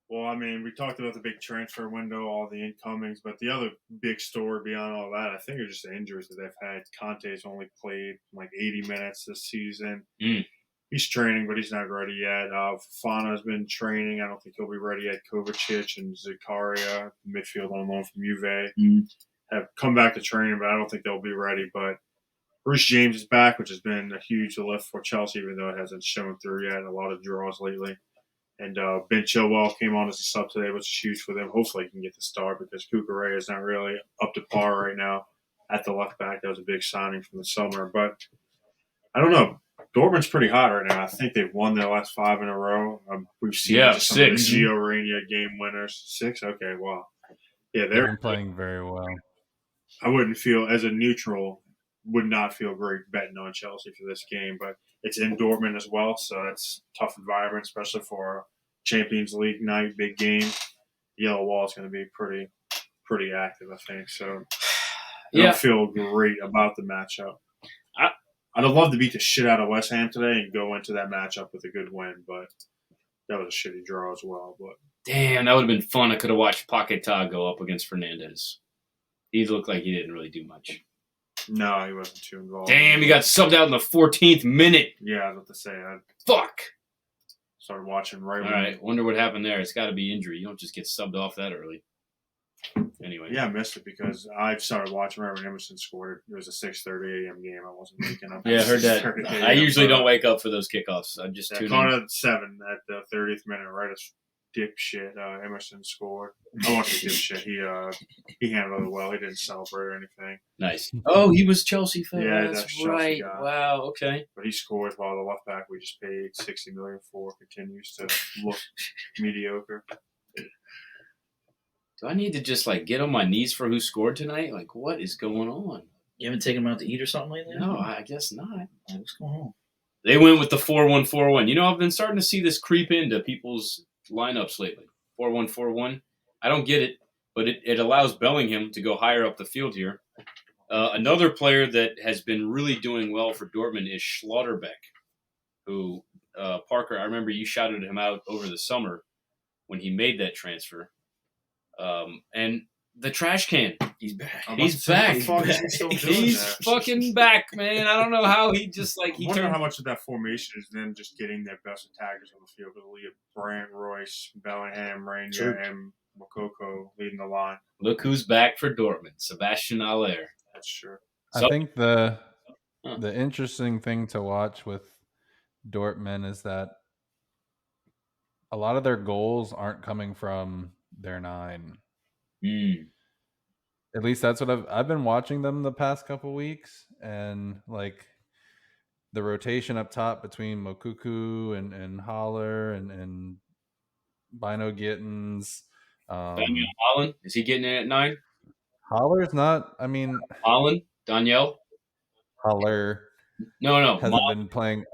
Well, I mean, we talked about the big transfer window, all the incomings, but the other big story beyond all that, I think, are just the injuries that they've had. Conte's only played like 80 minutes this season. Mm. He's training, but he's not ready yet. Fofana's been training. I don't think he'll be ready yet. Kovacic and Zakaria, midfield on loan from Juve, have come back to training, but I don't think they'll be ready. But Bruce James is back, which has been a huge lift for Chelsea, even though it hasn't shown through yet. A lot of draws lately. And Ben Chilwell came on as a sub today, which is huge for them. Hopefully he can get the start because Cucurella is not really up to par right now at the left back. That was a big signing from the summer. But I don't know. Dortmund's pretty hot right now. I think they've won their last 5 in a row. We've seen just some of the 6. Gio Reyna game winners. 6? Okay, wow. Yeah, They're they're. playing very well. I wouldn't feel, as a neutral, would not feel great betting on Chelsea for this game, but it's in Dortmund as well, so it's a tough environment, especially for a Champions League night, big game. Yellow Wall is going to be pretty active, I think. So I don't feel great about the matchup. I'd have loved to beat the shit out of West Ham today and go into that matchup with a good win, but that was a shitty draw as well. But Damn, that would have been fun. I could have watched Paquetá go up against Fernandez. He looked like he didn't really do much. no, he wasn't too involved. Damn, he got subbed out in the 14th minute. Yeah, I was about to say. I Fuck. started watching right All right, wonder what happened there. It's got to be injury. You don't just get subbed off that early. Anyway. Yeah, I missed it because I started watching right when Emerson scored. It was a 6:30 a.m. game. I wasn't waking up. Yeah, I heard that. 6:30 I a.m., usually but, don't wake up for those kickoffs. I just tune caught in. at 7 at the 30th minute, right as dipshit Emerson scored. I want to dipshit. He handled it well. He didn't celebrate or anything. Nice. Oh, he was Chelsea fan. Yeah, that's that's Chelsea right. guy. Wow. Okay. But he scored while the left back we just paid $60 million for continues to look mediocre. Do I need to just get on my knees for who scored tonight? What is going on? You haven't taken him out to eat or something lately? No, I guess not. What's going on? They went with the 4-1-4-1. I've been starting to see this creep into people's lineups lately. 4-1-4-1. I don't get it, but it allows Bellingham to go higher up the field here. Another player that has been really doing well for Dortmund is Schlotterbeck, who, Parker, I remember you shouted him out over the summer when he made that transfer. And the trash can. He's back. He's back. He's fucking back, man. I don't know how he just I wonder how much of that formation is them just getting their best attackers on the field. Because we have Brandt, Royce, Bellingham, Ranger, and Moukoko leading the line. Look who's back for Dortmund, Sebastian Aller. That's true. I think the interesting thing to watch with Dortmund is that a lot of their goals aren't coming from their 9. At least that's what I've been watching them the past couple weeks, and the rotation up top between Moukoko and Haller and Bino Gittins. Daniel Holland, is he getting in at 9? Haller's not. Holland, Daniel. Haller No, hasn't been playing.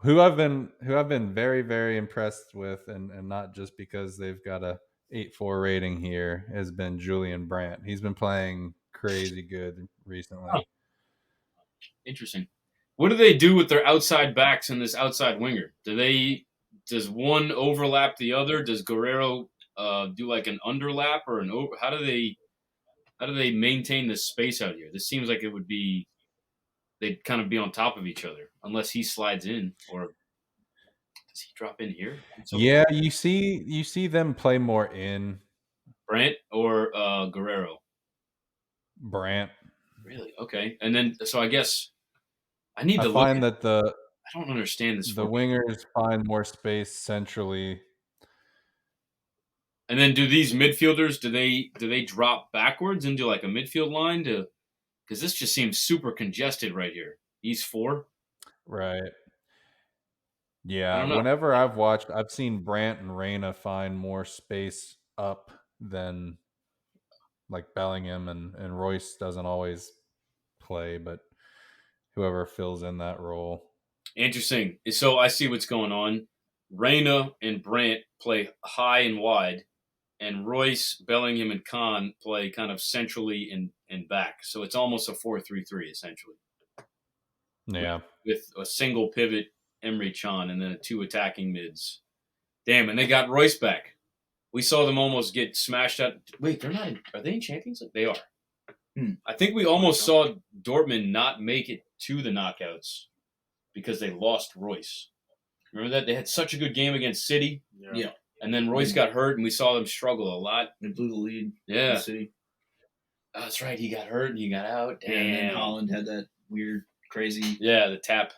Who I've been very, very impressed with, and not just because they've got a 8.4 rating here, has been Julian Brandt. He's been playing crazy good recently. Oh. Interesting. What do they do with their outside backs and this outside winger? Does one overlap the other? Does Guerrero do an underlap or an over? How do they maintain the space out here? This seems like it would be they'd kind of be on top of each other unless he slides in, or does he drop in here? Yeah, you see them play more in Brandt or Guerrero. Brandt. Really? Okay. And then so I guess I need to find look that I don't understand this. The wingers find more space centrally. And then do these midfielders, do they drop backwards into a midfield line because this just seems super congested right here. These 4. Right. Yeah. Whenever I've seen Brandt and Reyna find more space up than Bellingham, and Royce doesn't always play, but whoever fills in that role. Interesting. So I see what's going on. Reyna and Brandt play high and wide, and Royce, Bellingham, and Kahn play kind of centrally and back. So it's almost a 4-3-3 essentially. Yeah. With a single pivot, Emre Can, and then 2 attacking mids. Damn, and they got Royce back. We saw them almost get smashed out. Wait, they're not. Are they in Champions League? They are. I think we almost saw Dortmund not make it to the knockouts because they lost Royce. Remember that? They had such a good game against City. Yeah. And then Royce got hurt, and we saw them struggle a lot. They blew the lead. Yeah. City. Oh, that's right. He got hurt, and he got out. Damn. Yeah, and then Holland had that weird, crazy. Yeah, the tap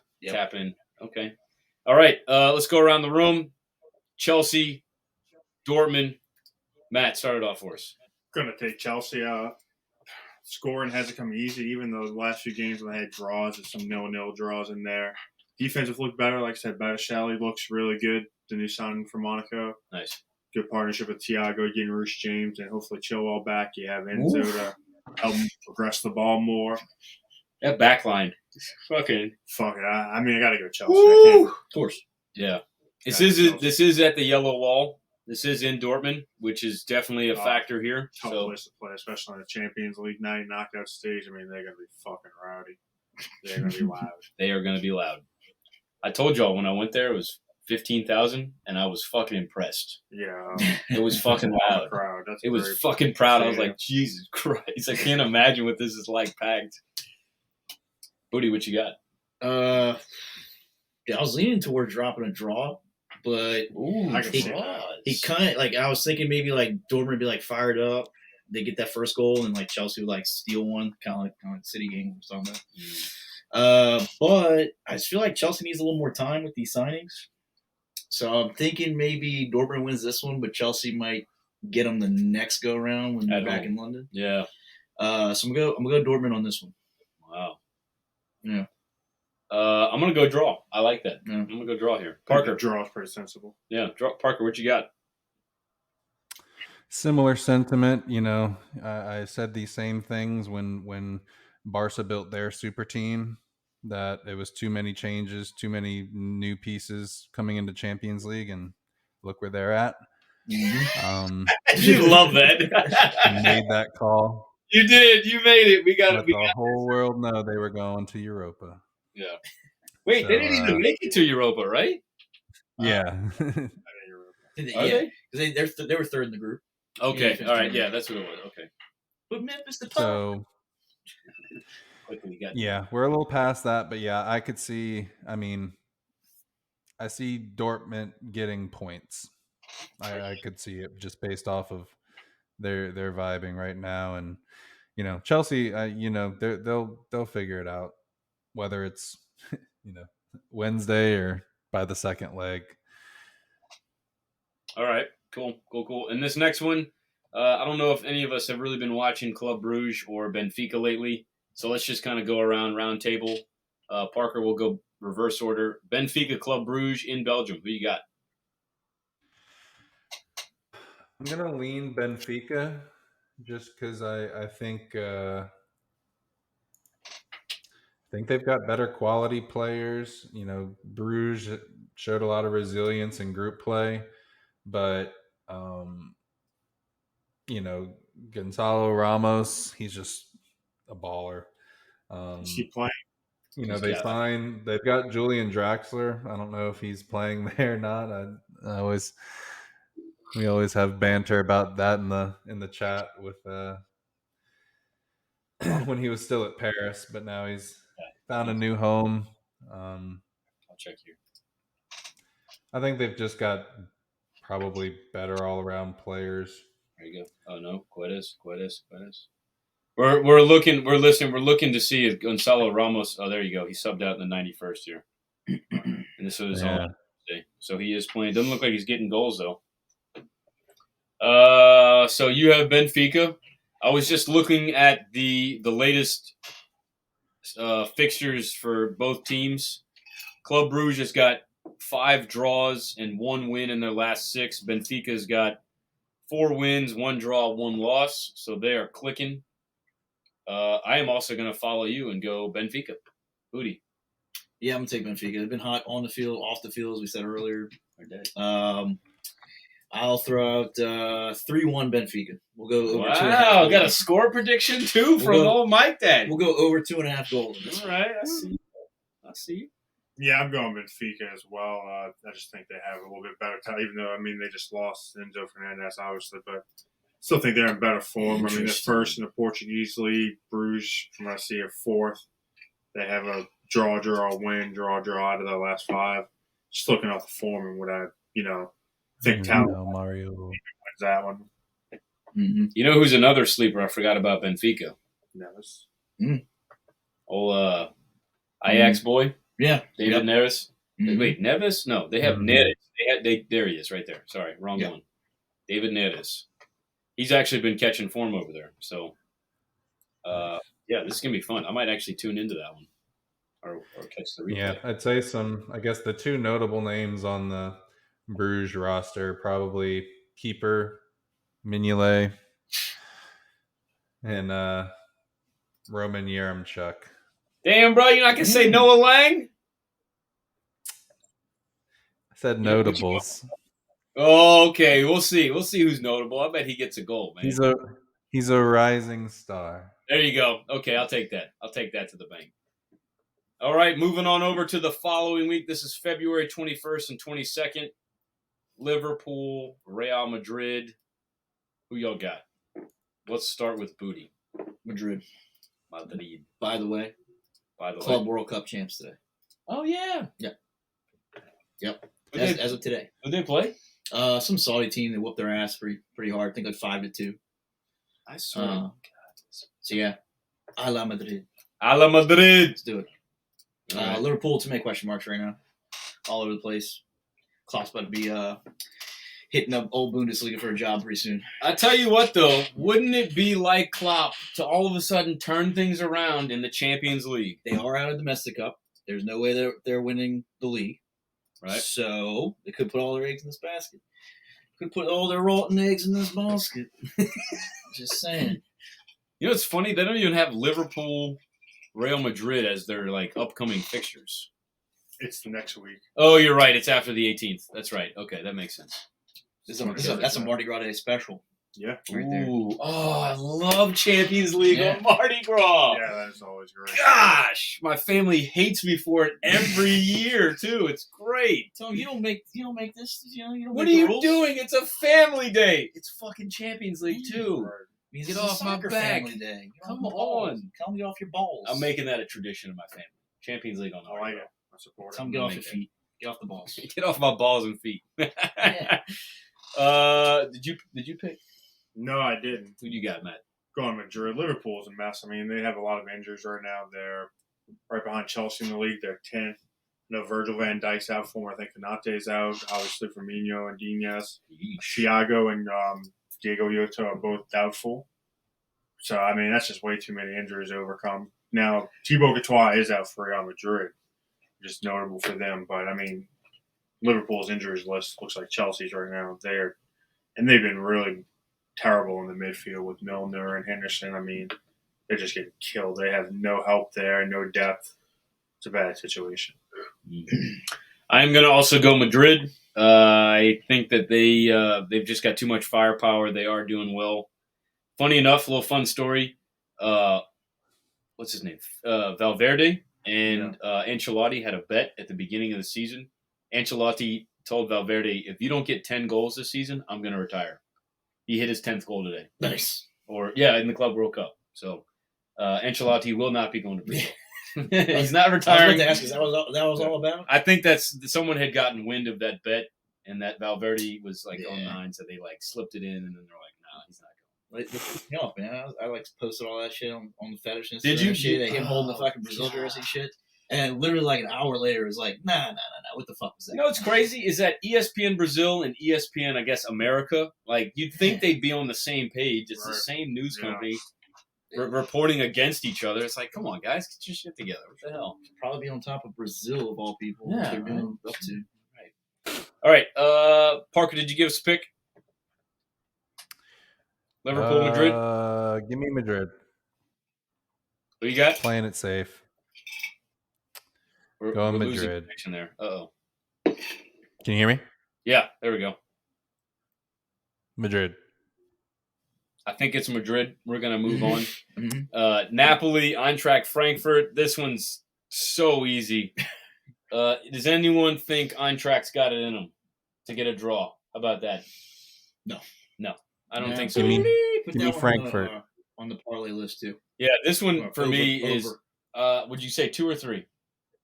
in. Okay. All right. Let's go around the room. Chelsea, Dortmund. Matt, start it off for us. Gonna take Chelsea. Scoring hasn't come easy, even though the last few games when they had draws and some 0-0 draws in there. Defensive looked better. Like I said, Badiashile looks really good. The new signing from Monaco. Nice. Good partnership with Thiago, getting Reece James, and hopefully Chilwell back. You have Enzo to help him progress the ball more. That back line. Fuck it. I got to go Chelsea. Of course. Yeah. This is at the yellow wall. This is in Dortmund, which is definitely a factor here. Tough place to play, especially on the Champions League night knockout stage. They're going to be fucking rowdy. They're going to be loud. They are going to be loud. I told y'all when I went there, it was 15,000, and I was fucking impressed. Yeah. It was fucking loud. Crowd. That's It was great. fucking proud. I was Yeah. like, Jesus Christ. I can't imagine what this is like packed. Booty, what you got? Yeah, I was leaning towards dropping a draw, but Ooh, I can see draws. he kind of like I was thinking maybe like Dortmund would be like fired up. They get that first goal and like Chelsea would like steal one, kind of like City game or something. But I just feel like Chelsea needs a little more time with these signings. So I'm thinking maybe Dortmund wins this one, but Chelsea might get them the next go around when they're At back home. in London. Yeah. So I'm gonna go Dortmund on this one. Wow. Yeah. I'm going to go draw. I like that. Yeah. I'm going to go draw here. Parker. Parker. Draw is pretty sensible. Yeah. Parker, what you got? Similar sentiment. I said these same things when Barca built their super team, that it was too many changes, too many new pieces coming into Champions League, and look where they're at. You love that. Made that call. You did. You made it. We got Let it. We the got whole world know they were going to Europa. Yeah. Wait, So, they didn't even make it to Europa, right? Yeah. I think you're right. Are Yeah, because they were third in the group. Okay. Yeah, All right. 15. Yeah, that's what it was. Okay. But Memphis the top. So Quickly, you got yeah, we're a little past that, but yeah, I could see. I mean, I see Dortmund getting points. I could see it just based off of their vibing right now, and Chelsea. They'll figure it out, whether it's Wednesday or by the second leg. All right. Cool. And this next one, I don't know if any of us have really been watching Club Brugge or Benfica lately, so let's just kind of go around round table. Parker will go reverse order. Benfica, Club Brugge in Belgium. Who you got? I'm gonna lean Benfica, just because I think they've got better quality players. Bruges showed a lot of resilience in group play, but Gonzalo Ramos, he's just a baller. Is he playing? They've got Julian Draxler. I don't know if he's playing there or not. We always have banter about that in the chat with when he was still at Paris, but now he's found a new home. I'll check here. I think they've just got probably better all around players. There you go. Oh no, Guedes. We're looking to see if Gonzalo Ramos. Oh, there you go. He subbed out in the 91st here, and this was on Wednesday. So he is playing. Doesn't look like he's getting goals though. So you have Benfica. I was just looking at the latest fixtures for both teams. Club Brugge has got 5 draws and 1 win in their last 6. Benfica's got 4 wins, 1 draw, 1 loss. So they are clicking. I am also going to follow you and go Benfica. Booty. Yeah, I'm gonna take Benfica. They've been hot on the field, off the field, as we said earlier. I'll throw out 3-1 Benfica. We'll go over 2.5 Wow, goals. got a score prediction too from old Mike Dad. We'll go over 2.5 goals. in this All one. right, I see. Yeah, I'm going Benfica as well. I just think they have a little bit better time, even though, they just lost Enzo Fernandez, obviously, but still think they're in better form. They're Interesting. first in the Portuguese league. Bruges, from what I see, are 4th. They have a draw, win, draw out of their last 5. Just looking off the form and what I, think talent Mario. wins that one. Mm-hmm. You know who's another sleeper? I forgot about Benfica. Neves. Old Ajax boy, Yeah. David Neres. Mhm. Wait, Neves? No, they have Mhm. Neres. There he is, right there. Sorry, wrong Yeah. one. David Neres. He's actually been catching form over there. So, yeah, this is gonna be fun. I might actually tune into that one, or catch the replay. Yeah, I'd say I guess the 2 notable names on the Bruges roster, probably keeper Mignolet and Roman Yaremchuk. Damn, bro, you're not gonna say Noah Lang? I said Yeah, what you notables. Oh, okay. We'll see. We'll see who's notable. I bet he gets a goal, man. He's a rising star. There you go. Okay, I'll take that. I'll take that to the bank. All right, moving on over to the following week. This is February 21st and 22nd. Liverpool, Real Madrid. Who y'all got? Let's start with Booty. Madrid. Madrid. By the way, Club World Cup champs today. Oh, yeah. Yep. Who As of today. Who they play? Some Saudi team that whooped their ass pretty hard. I think like 5-2. I saw. So yeah, a la Madrid. A la Madrid. Let's do it. All right. Liverpool, too many question marks right now. All over the place. Klopp's about to be hitting up old Bundesliga for a job pretty soon. I tell you what, though, wouldn't it be like Klopp to all of a sudden turn things around in the Champions League? They are out of domestic cup. There's no way they're winning the league. Right. So they could put all their eggs in this basket. Could put all their rotten eggs in this basket. Just saying. You know, it's funny. They don't even have Liverpool, Real Madrid as their like upcoming fixtures. It's the next week. Oh, you're right. It's after the 18th. That's right. Okay, that makes sense. That's a Mardi Gras Day special. Yeah. Right there. Ooh. Oh, I love Champions League Yeah. on Mardi Gras. Yeah, that is always great. Gosh, my family hates me for it every year too. It's great. So you don't make this. You don't What are make the you rules? doing? It's a family day. It's fucking Champions League too. Right. Means Get it's a off my soccer back. family day. Get Come off your balls. on. Come get off your balls. I'm making that a tradition of my family. Champions League on I like Mardi it. I support it. Come get off your feet. Get off the balls. Gras. Get off my balls and feet. Yeah. Did you pick? No, I didn't. Who you got, Matt? Going Madrid. Liverpool's a mess. I mean, they have a lot of injuries right now. They're right behind Chelsea in the league. They're 10th. No, Virgil van Dijk's out for them. I think Konate's out. Obviously, Firmino and Diaz. Thiago and Diego Yota are both doubtful. So, I mean, that's just way too many injuries to overcome. Now, Thibaut Courtois is out for Real Madrid. Just notable for them. But, I mean, Liverpool's injuries list looks like Chelsea's right now. They've been really terrible in the midfield with Milner and Henderson. I mean, they're just getting killed. They have no help there, no depth. It's a bad situation. I'm going to also go Madrid. I think that they've just got too much firepower. They are doing well. Funny enough, a little fun story. What's his name? Valverde and Ancelotti had a bet at the beginning of the season. Ancelotti told Valverde, if you don't get 10 goals this season, I'm going to retire. He hit his 10th goal today. Nice. In the Club World Cup. So Ancelotti will not be going to Brazil. He's not I was retiring. about to ask, is that was all about? I think someone had gotten wind of that bet, and that Valverde was like on 9, so they like slipped it in, and then they're like, "No, he's not You know, man, I like posted all that shit on the fetish and Did you? shit. Him holding the fucking Brazil God. jersey shit. And literally like an hour later, it was like, nah. What the fuck was that? You know what's crazy is that ESPN Brazil and ESPN, I guess, America, like you'd think they'd be on the same page. It's the same news company reporting against each other. It's like, come on, guys, get your shit together. What the hell? Probably be on top of Brazil of all people. Yeah, What they're right. doing up to. All right, Parker, did you give us a pick? Liverpool, Madrid. Give me Madrid. What you got? Playing it safe. We're Going losing Madrid. connection there. Uh-oh. Can you hear me? Yeah, there we go. Madrid. I think it's Madrid. We're going to move on. Mhm. Napoli, Eintracht Frankfurt. This one's so easy. Does anyone think Eintracht's got it in them to get a draw? How about that? No. I don't Yeah, think so. Give me- Put give that me one Frankfurt. on the parlay list too. Yeah, this one for Over- me is, over. would you say 2 or 3?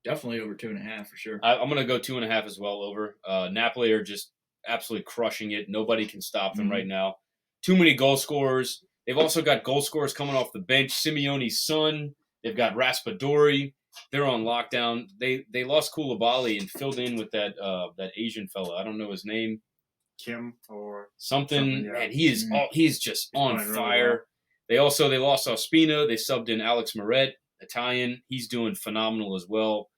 Definitely over 2.5 for sure. I'm going to go 2.5 as well over. Napoli are just absolutely crushing it. Nobody can stop them Mhm. right now. Too many goal scorers. They've also got goal scorers coming off the bench. Simeone's son. They've got Raspadori. They're on lockdown. They lost Koulibaly and filled in with that Asian fella. I don't know his name. Kim or Something, yeah. and he's just on playing really fire. They lost Ospina. They subbed in Alex Moret, Italian. He's doing phenomenal as well.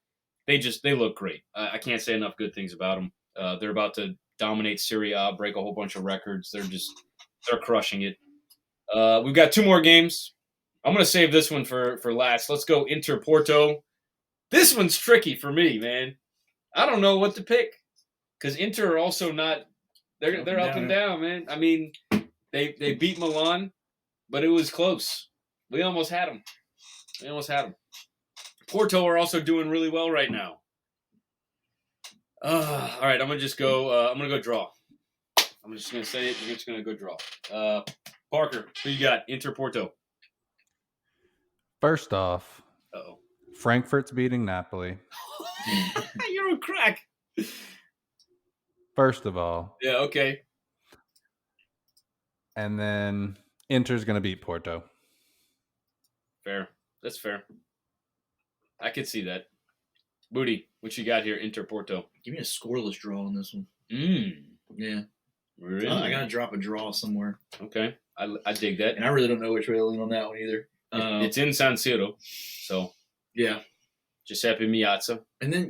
They look great. I can't say enough good things about them. They're about to dominate Serie A, break a whole bunch of records. They're crushing it. We've got 2 more games. I'm going to save this one for last. Let's go Inter Porto. This one's tricky for me, man. I don't know what to pick because Inter are also not. They're up and down, man. I mean, they beat Milan, but it was close. We almost had them. Porto are also doing really well right now. All right, I'm gonna just go. I'm gonna go draw. I'm just gonna say it. I'm just gonna go draw. Parker, who you got? Inter Porto. First off, Uh-oh. Frankfurt's beating Napoli. You're on crack. First of all. Yeah, okay. And then Inter's going to beat Porto. Fair. That's fair. I could see that. Booty, what you got here? Inter Porto. Give me a scoreless draw on this one. Yeah. Really? I got to drop a draw somewhere. Okay. I dig that. And I really don't know which way to lean on that one either. It's in San Siro, so yeah. Giuseppe Miazza. And then,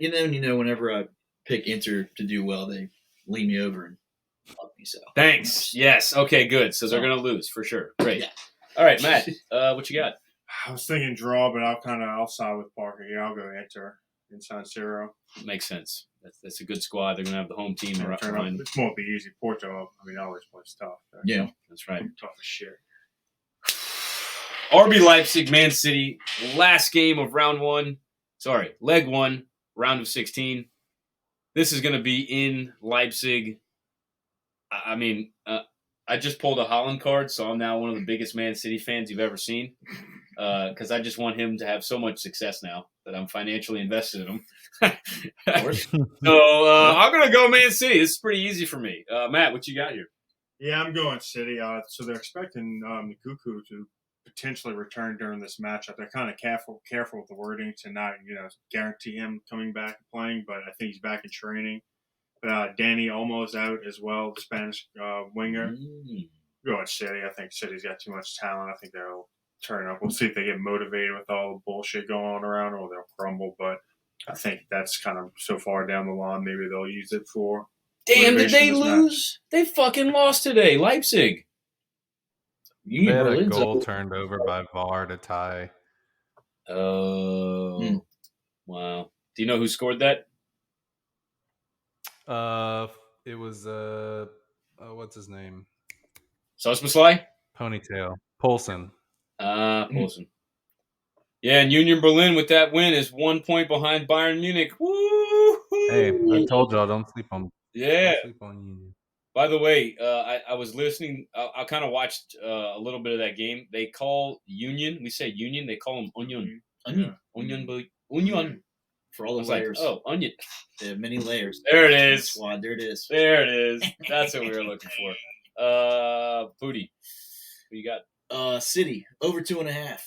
whenever I pick Inter to do well, they lean me over and fuck me. So Thanks. Yes. Okay, good. So they're going to lose for sure. Great. Yeah. All right, Matt, what you got? I was thinking draw, but I'll side with Parker. Yeah, I'll go Inter in San Siro. Makes sense. That's a good squad. They're going to have the home team It behind. won't be easy. Porto, always plays tough. yeah. That's right. Tough as shit. RB Leipzig, Man City, last game of leg one, round of 16. This is going to be in Leipzig. I just pulled a Holland card, so I'm now one of the biggest Man City fans you've ever seen because I just want him to have so much success now that I'm financially invested in him. Of course. So I'm going to go Man City. This is pretty easy for me. Matt, what you got here? Yeah, I'm going City. So they're expecting Nkuku to potentially return during this matchup. They're kind of careful with the wording to not, guarantee him coming back and playing, but I think he's back in training. Danny Olmo's out as well, the Spanish winger. Going City. I think City's got too much talent. I think they'll turn up. We'll see if they get motivated with all the bullshit going on around or they'll crumble, but I think that's kind of so far down the line. Maybe they'll use it for Damn, did they motivation in this lose? They fucking lost today. Leipzig. They had a goal turned over by VAR to tie. Oh. Wow. Do you know who scored that? It was what's his name? Sosmaslai? Ponytail. Poulsen. Poulsen. Yeah, and Union Berlin with that win is 1 point behind Bayern Munich. Woo! Hey, I told y'all don't sleep on. Yeah. Don't sleep on Union. By the way, I was listening. I kind of watched a little bit of that game. They call Union. We say Union. They call them Onion. Onion. For all the Like, layers. onion. They have many layers. There it is. Squad. There it is. There it is. That's what we were looking for. Booty. Who you got? City over 2.5.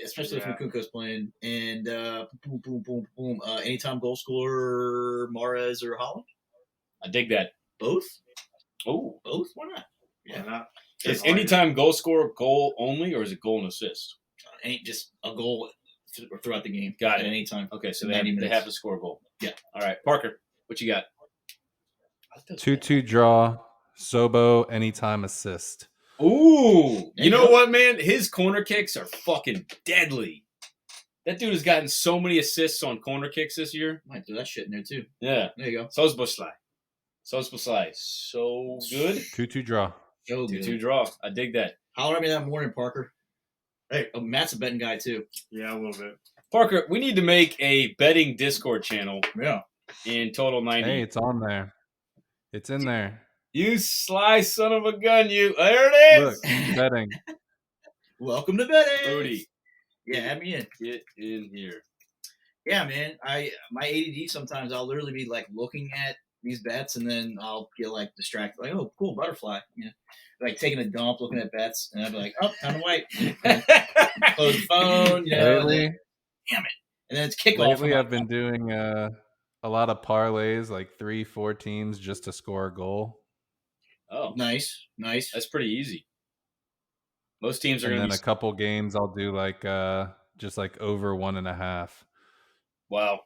Especially Yeah. if Nkunku's playing. And boom, boom, boom, boom. Anytime goal scorer, Mahrez or Holland? I dig that. Both? Oh. Both? Why not? Why not? Is anytime goal scorer goal only, or is it goal and assist? Ain't just a goal throughout the game. Got it. At any time. Okay, so 90 they minutes. have to score a goal. Yeah. All right, Parker, what you got? 2-2 draw. Sobo anytime assist. Ooh, There you know go. what, man? His corner kicks are fucking deadly. That dude has gotten so many assists on corner kicks this year. Might throw that shit in there too. Yeah. There you go. Sosboslai. So good. 2-2 draw. So good. 2-2 draw. I dig that. Holler at me that morning, Parker. Hey, Matt's a betting guy too. Yeah, a little bit. Parker, we need to make a betting Discord channel Yeah. in Total 90. Hey, it's on there. It's in there. You sly son of a gun, you. There it Look, is. betting. Welcome to betting. Booty, Yeah, have me in. get in here. Yeah, man. My ADD sometimes I'll literally be like looking at these bets and then I'll get like distracted. Like, oh, cool, butterfly. Like taking a dump, looking at bets, and I'll be like, oh, time to wait. Close the phone. Lately, And then it's kickoff. lately I've been doing a lot of parlays, like 3-4 teams just to score a goal. Oh, Nice. that's pretty easy. Most teams are And going then to a couple games I'll do like just like over 1.5. Wow.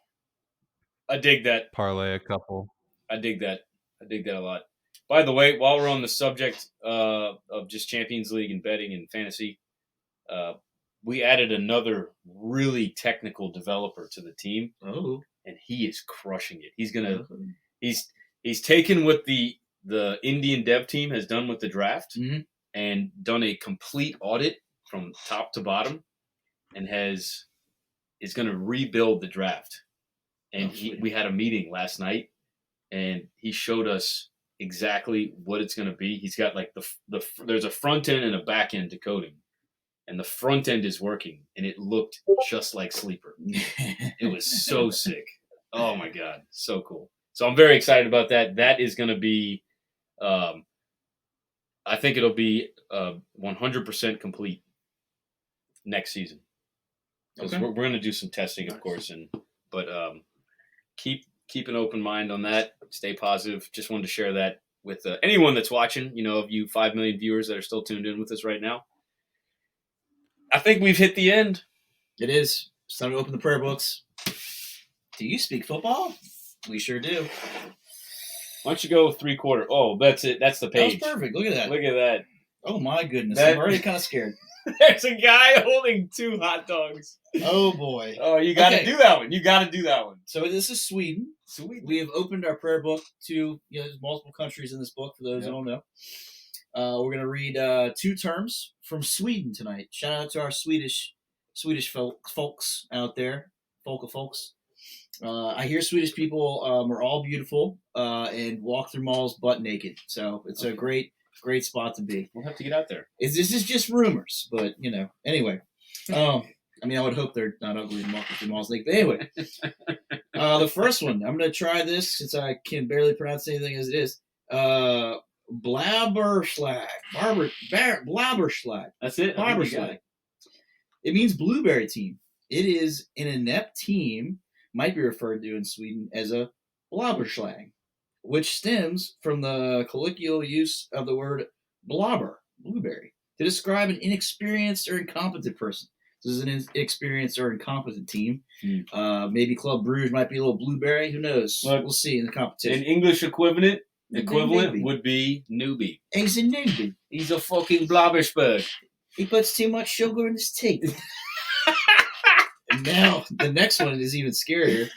I dig that. Parlay a couple. I dig that a lot. By the way, while we're on the subject of just Champions League and betting and fantasy, we added another really technical developer to the team, Oh. and he is crushing it. He's taken what the Indian dev team has done with the draft Mhm. and done a complete audit from top to bottom, and has is going to rebuild the draft. And we had a meeting last night, and he showed us exactly what it's going to be. He's got like there's a front end and a back end to coding, and the front end is working, and it looked just like Sleeper. It was so sick. Oh my God, so cool. So I'm very excited about that. That is going to be, I think it'll be 100% complete next season. Okay. We're going to do some testing, of course, but keep an open mind on that. Stay positive. Just wanted to share that with anyone that's watching. You know, of you 5 million viewers that are still tuned in with us right now. I think we've hit the end. It is. It's time to open the prayer books. Do you speak football? We sure do. Why don't you go 3/4? Oh, that's it. That's the page. That was perfect. Look at that. Look at that. Oh, my goodness. That- I'm already kind of scared. There's a guy holding 2 hot dogs. Oh, boy. Oh, you got to Okay. do that one. You got to do that one. So this is Sweden. Sweet. We have opened our prayer book to, there's multiple countries in this book, for those who don't know. We're going to read 2 terms from Sweden tonight. Shout out to our Swedish folks out there. Folks. I hear Swedish people are all beautiful and walk through malls butt naked. So it's a great spot to be. We'll have to get out there. This is just rumors, but, anyway. I mean, I would hope they're not ugly and walking through malls naked. But anyway, the first one, I'm going to try this since I can barely pronounce anything as it is. Blabberschlag. Blabberschlag. That's it. Blabberschlag. It means blueberry team. It is an inept team, might be referred to in Sweden as a blabberschlag, which stems from the colloquial use of the word blobber, blueberry, to describe an inexperienced or incompetent person. This is an inexperienced or incompetent team. Maybe Club Brugge might be a little blueberry. Who knows? Look, we'll see in the competition. An English equivalent Newbie. would be newbie. He's a newbie. He's a fucking blobberspurg. He puts too much sugar in his tea. And now the next one is even scarier.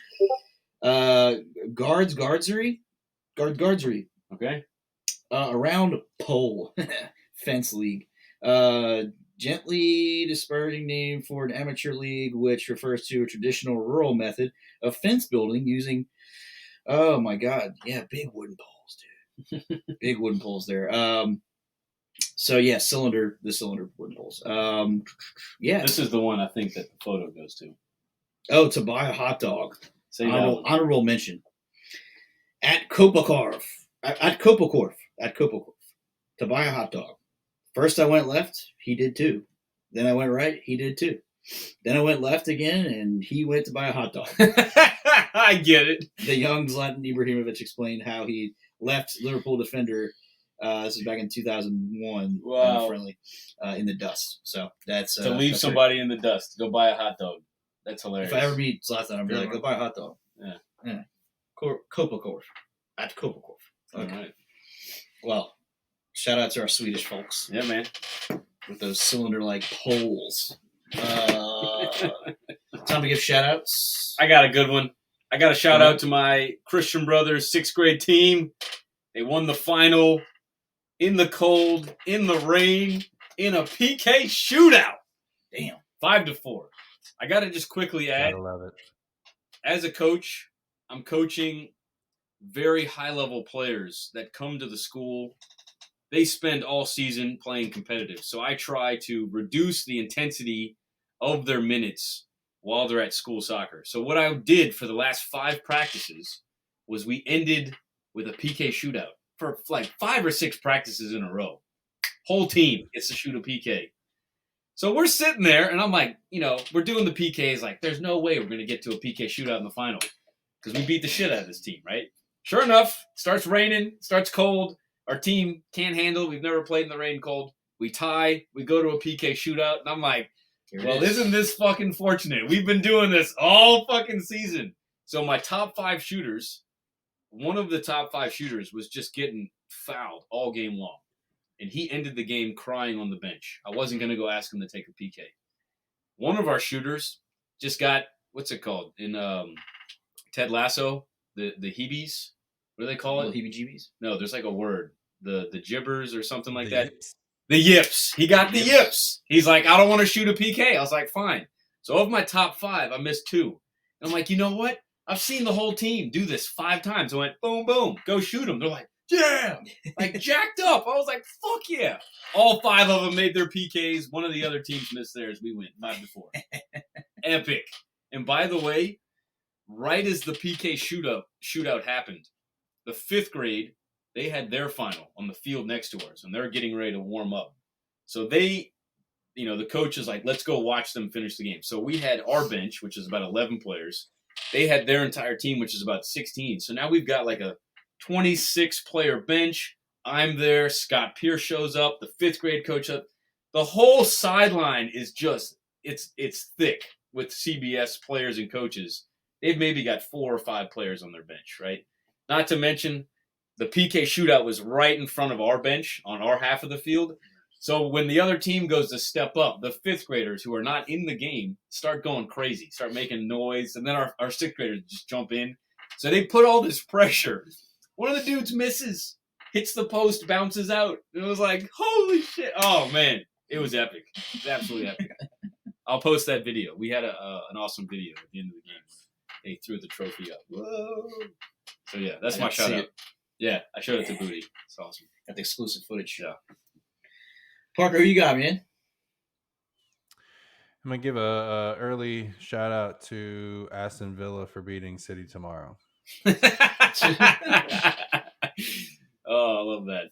Guardsry. Okay. Around pole. Fence league. Gently disparaging name for an amateur league, which refers to a traditional rural method of fence building using, oh my God, yeah, big wooden poles, dude. Big wooden poles there. So yeah, the cylinder wooden poles. Yeah. This is the one I think that the photo goes to. Oh, to buy a hot dog. Say that one. Honorable mention. At Kopakorf. To buy a hot dog. First I went left, he did too. Then I went right, he did too. Then I went left again, and he went to buy a hot dog. I get it. The young Zlatan Ibrahimovic explained how he left Liverpool defender, this was back in 2001, Wow. friendly, in the dust. So that's To leave that's somebody in the dust to go buy a hot dog. That's great. hilarious. If I ever meet Zlatan, I'll be like, go buy a hot dog. Yeah. Kopakorf. At Kopakorf. All right. Well, shout out to our Swedish folks Yeah, man. with those cylinder-like poles. Time to give shout-outs. I got a good one. I got a shout out to my Christian Brothers 6th grade team. They won the final in the cold, in the rain, in a PK shootout. Damn. 5-4. I got to just quickly add, Gotta love it. as a coach, I'm coaching very high-level players that come to the school. They spend all season playing competitive. So I try to reduce the intensity of their minutes while they're at school soccer. So what I did for the last 5 practices was we ended with a PK shootout for like 5 or 6 practices in a row. Whole team gets to shoot a PK. So we're sitting there, and I'm like, we're doing the PKs. Like, there's no way we're going to get to a PK shootout in the final because we beat the shit out of this team, right? Sure enough, starts raining, starts cold. Our team can't handle it. We've never played in the rain cold. We tie. We go to a PK shootout, and I'm like, well, isn't this fucking fortunate? We've been doing this all fucking season. So my top 5 shooters, one of the top 5 shooters was just getting fouled all game long. And he ended the game crying on the bench. I wasn't going to go ask him to take a PK. One of our shooters just got, what's it called? In Ted Lasso, the Heebies. What do they call it? Heebie-jeebies? No, there's like a word. The gibbers or something like The that. yips. The yips. He got the yips. He's like, I don't want to shoot a PK. I was like, fine. So of my top 5, I missed 2. And I'm like, you know what? I've seen the whole team do this 5 times. I went, boom, boom, go shoot them. They're like, yeah, like jacked up. I was like, fuck yeah. All 5 of them made their PKs. One of the other teams missed theirs. We win 5-4. Epic. And by the way, right as the PK shootout happened, the 5th grade, they had their final on the field next to ours, and they're getting ready to warm up. So they, the coach is like, let's go watch them finish the game. So we had our bench, which is about 11 players. They had their entire team, which is about 16. So now we've got like a 26-player bench. I'm there. Scott Pierce shows up. The 5th grade coach up. The whole sideline is just, it's thick with CBS players and coaches. They've maybe got 4 or 5 players on their bench, right? Not to mention the PK shootout was right in front of our bench on our half of the field. So when the other team goes to step up, the 5th graders who are not in the game start going crazy, start making noise, and then our 6th graders just jump in. So they put all this pressure. One of the dudes misses, hits the post, bounces out. It was like, holy shit. Oh, man. It was epic. It was absolutely epic. I'll post that video. We had an awesome video at the end of the game. They threw the trophy up. Whoa. So, yeah, that's my shout-out. Yeah, I showed it to Booty. It's awesome. Got the exclusive footage. Yeah. Parker, who you got, man? I'm going to give a early shout-out to Aston Villa for beating City tomorrow. Oh, I love that.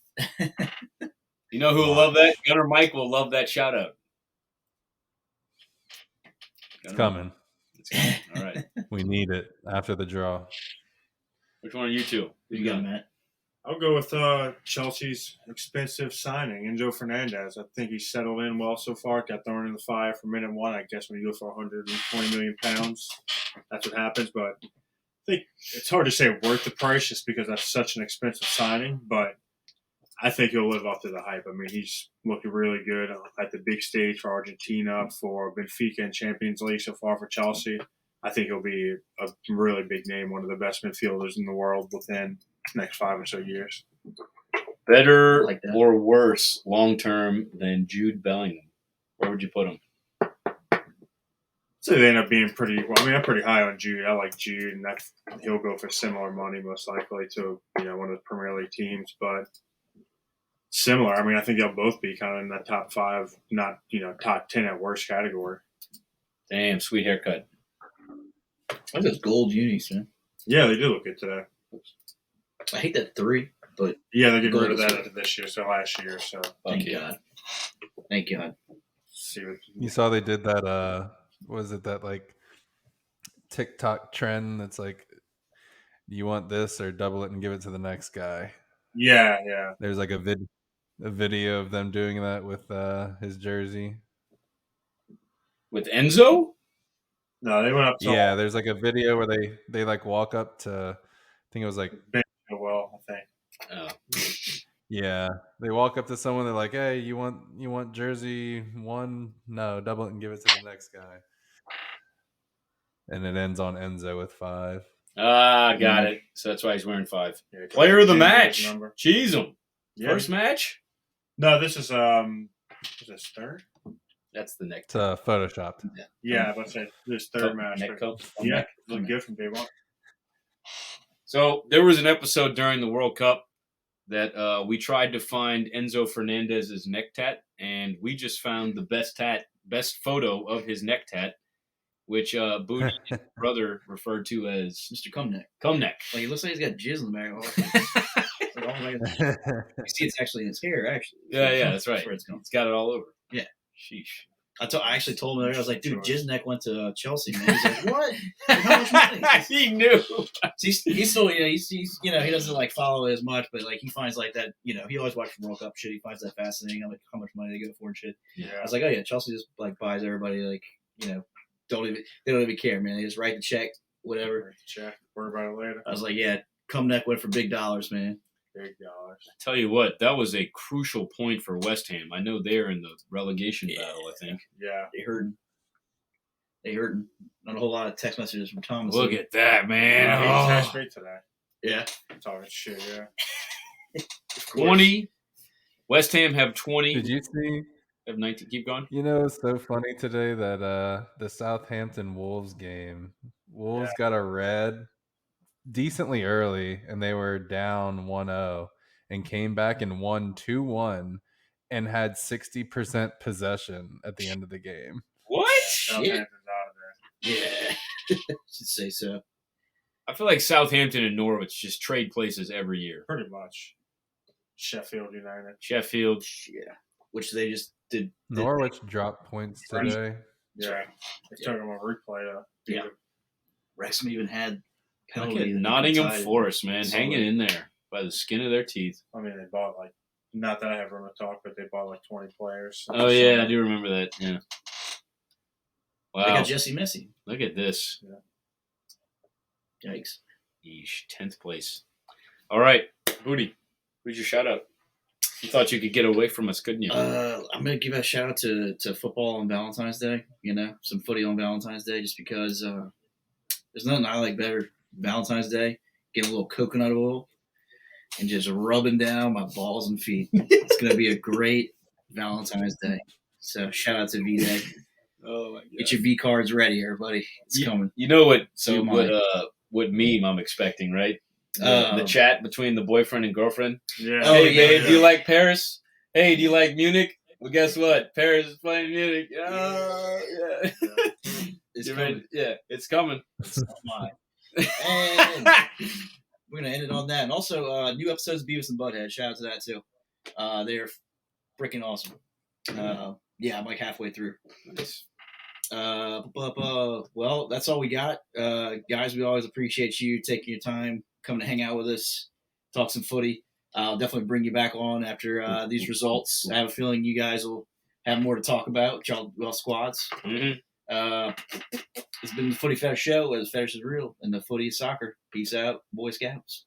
You know who will love that? Gunner Mike will love that shout out. It's coming. It's coming. All right. We need it after the draw. Which one are you two? Who you got, Matt? I'll go with Chelsea's expensive signing, Enzo Fernandez. I think he's settled in well so far. Got thrown in the fire for minute 1. I guess when you go for 120 million pounds, that's what happens. But I think it's hard to say worth the price just because that's such an expensive signing. But I think he'll live up to the hype. I mean, he's looking really good at the big stage for Argentina, for Benfica and Champions League so far for Chelsea. I think he'll be a really big name, one of the best midfielders in the world within the next 5 or so years. Better or worse long-term than Jude Bellingham? Where would you put him? So they end up being pretty – well, I mean, I'm pretty high on Jude. I like Jude, and he'll go for similar money most likely to one of the Premier League teams. But similar, I mean, I think they'll both be kind of in that top 5, not top 10 at worst category. Damn, sweet haircut. I those gold unis, man. Yeah, they do look good today. I hate that 3, but yeah, they're getting rid of that after this year, so last year. So thank God. Thank God. See what you saw they did that. Was it that like TikTok trend that's like, you want this or double it and give it to the next guy? Yeah. There's like a video of them doing that with his jersey. With Enzo? No, they went up to Yeah, there's like a video where they like walk up to, I think it was like Ben well, I think. Oh. Yeah, they walk up to someone. They're like, "Hey, you want jersey 1? No, double it and give it to the next guy." And it ends on Enzo with 5. Got it. So that's why he's wearing 5. Yeah, Player of the James' match. number. Cheese him. Yeah. First match? No, this is this third? That's the neck. It's photoshopped. Yeah, let's say this third match. Neck cup. Yeah, look good from day 1. So there was an episode during the World Cup that we tried to find Enzo Fernandez's neck tat, and we just found the best photo of his neck tat, which Booty's brother referred to as Mr. Cumneck. Cumneck. Like, he looks like he's got jizz in the back. You see it's actually in his hair, actually. Yeah, that's right. That's where it's going. It's got it all over. Yeah. Sheesh. I actually told him, I was like, dude, Jiznek went to Chelsea, man. He's like, what? How much money? He knew. He's still, he's he doesn't like follow it as much, but like he finds like that, he always watches World Cup shit. He finds that fascinating, how much money they go for and shit. Yeah. I was like, oh yeah, Chelsea just like buys everybody, like, they don't even care, man. They just write the check, whatever. Check. Worry about it later. I was like, yeah, Cumneck went for big dollars, man. Big dollars. I tell you what, that was a crucial point for West Ham. I know they're in the relegation battle, I think. Yeah. They hurting. Not a whole lot of text messages from Thomas. Look at that, man. Yeah, Oh. he was straight today. Yeah. Talking shit, yeah. 20. West Ham have 20. Did you see? Have 19. Keep going. You know, it's so funny today that the Southampton Wolves game, Wolves got a red decently early, and they were down 1-0 and came back and won 2-1 and had 60% possession at the end of the game. What? Southampton's out of there. Yeah. Should say so. I feel like Southampton and Norwich just trade places every year. Pretty much. Sheffield United. Sheffield. Yeah. Which they just did. Norwich dropped points today. Yeah. They took them on replay. Yeah. Wrexham even had Look penalty. at that Nottingham tied. Forest, man, So- hanging in there by the skin of their teeth. I mean, they bought not that I have room to talk, but they bought 20 players. Oh yeah, I do remember that. Yeah. They Wow. got Jesse Messi. Look at this. Yikes. Yeesh, 10th place. All right, Booty, who's your shout out? You thought you could get away from us, couldn't you? I'm gonna give a shout out to football on Valentine's Day. You know, some footy on Valentine's Day, just because there's nothing I like better than Valentine's Day. Getting a little coconut oil and just rubbing down my balls and feet. It's gonna be a great Valentine's Day. So shout out to V-Day. Oh my god. Get your V cards ready, everybody. It's coming. You know what? You What meme I'm expecting, right? The chat between the boyfriend and girlfriend. Yeah. Oh, Hey, yeah, babe, yeah. do you like Paris? Hey, do you like Munich? Well, guess what? Paris is playing Munich. Oh, yeah. It's You're coming. ready? Yeah, it's coming. It's not mine. And we're gonna end it on that. And also, new episodes of Beavis and Butthead. Shout out to that too. They're freaking awesome. Yeah, I'm like halfway through. Nice. Well, that's all we got. Guys, we always appreciate you taking your time, coming to hang out with us, talk some footy. I'll definitely bring you back on after these results. I have a feeling you guys will have more to talk about, y'all squads. Mm-hmm. It's been the Footy Fetish Show, where the fetish is real and the footy is soccer. Peace out, Boy Scouts.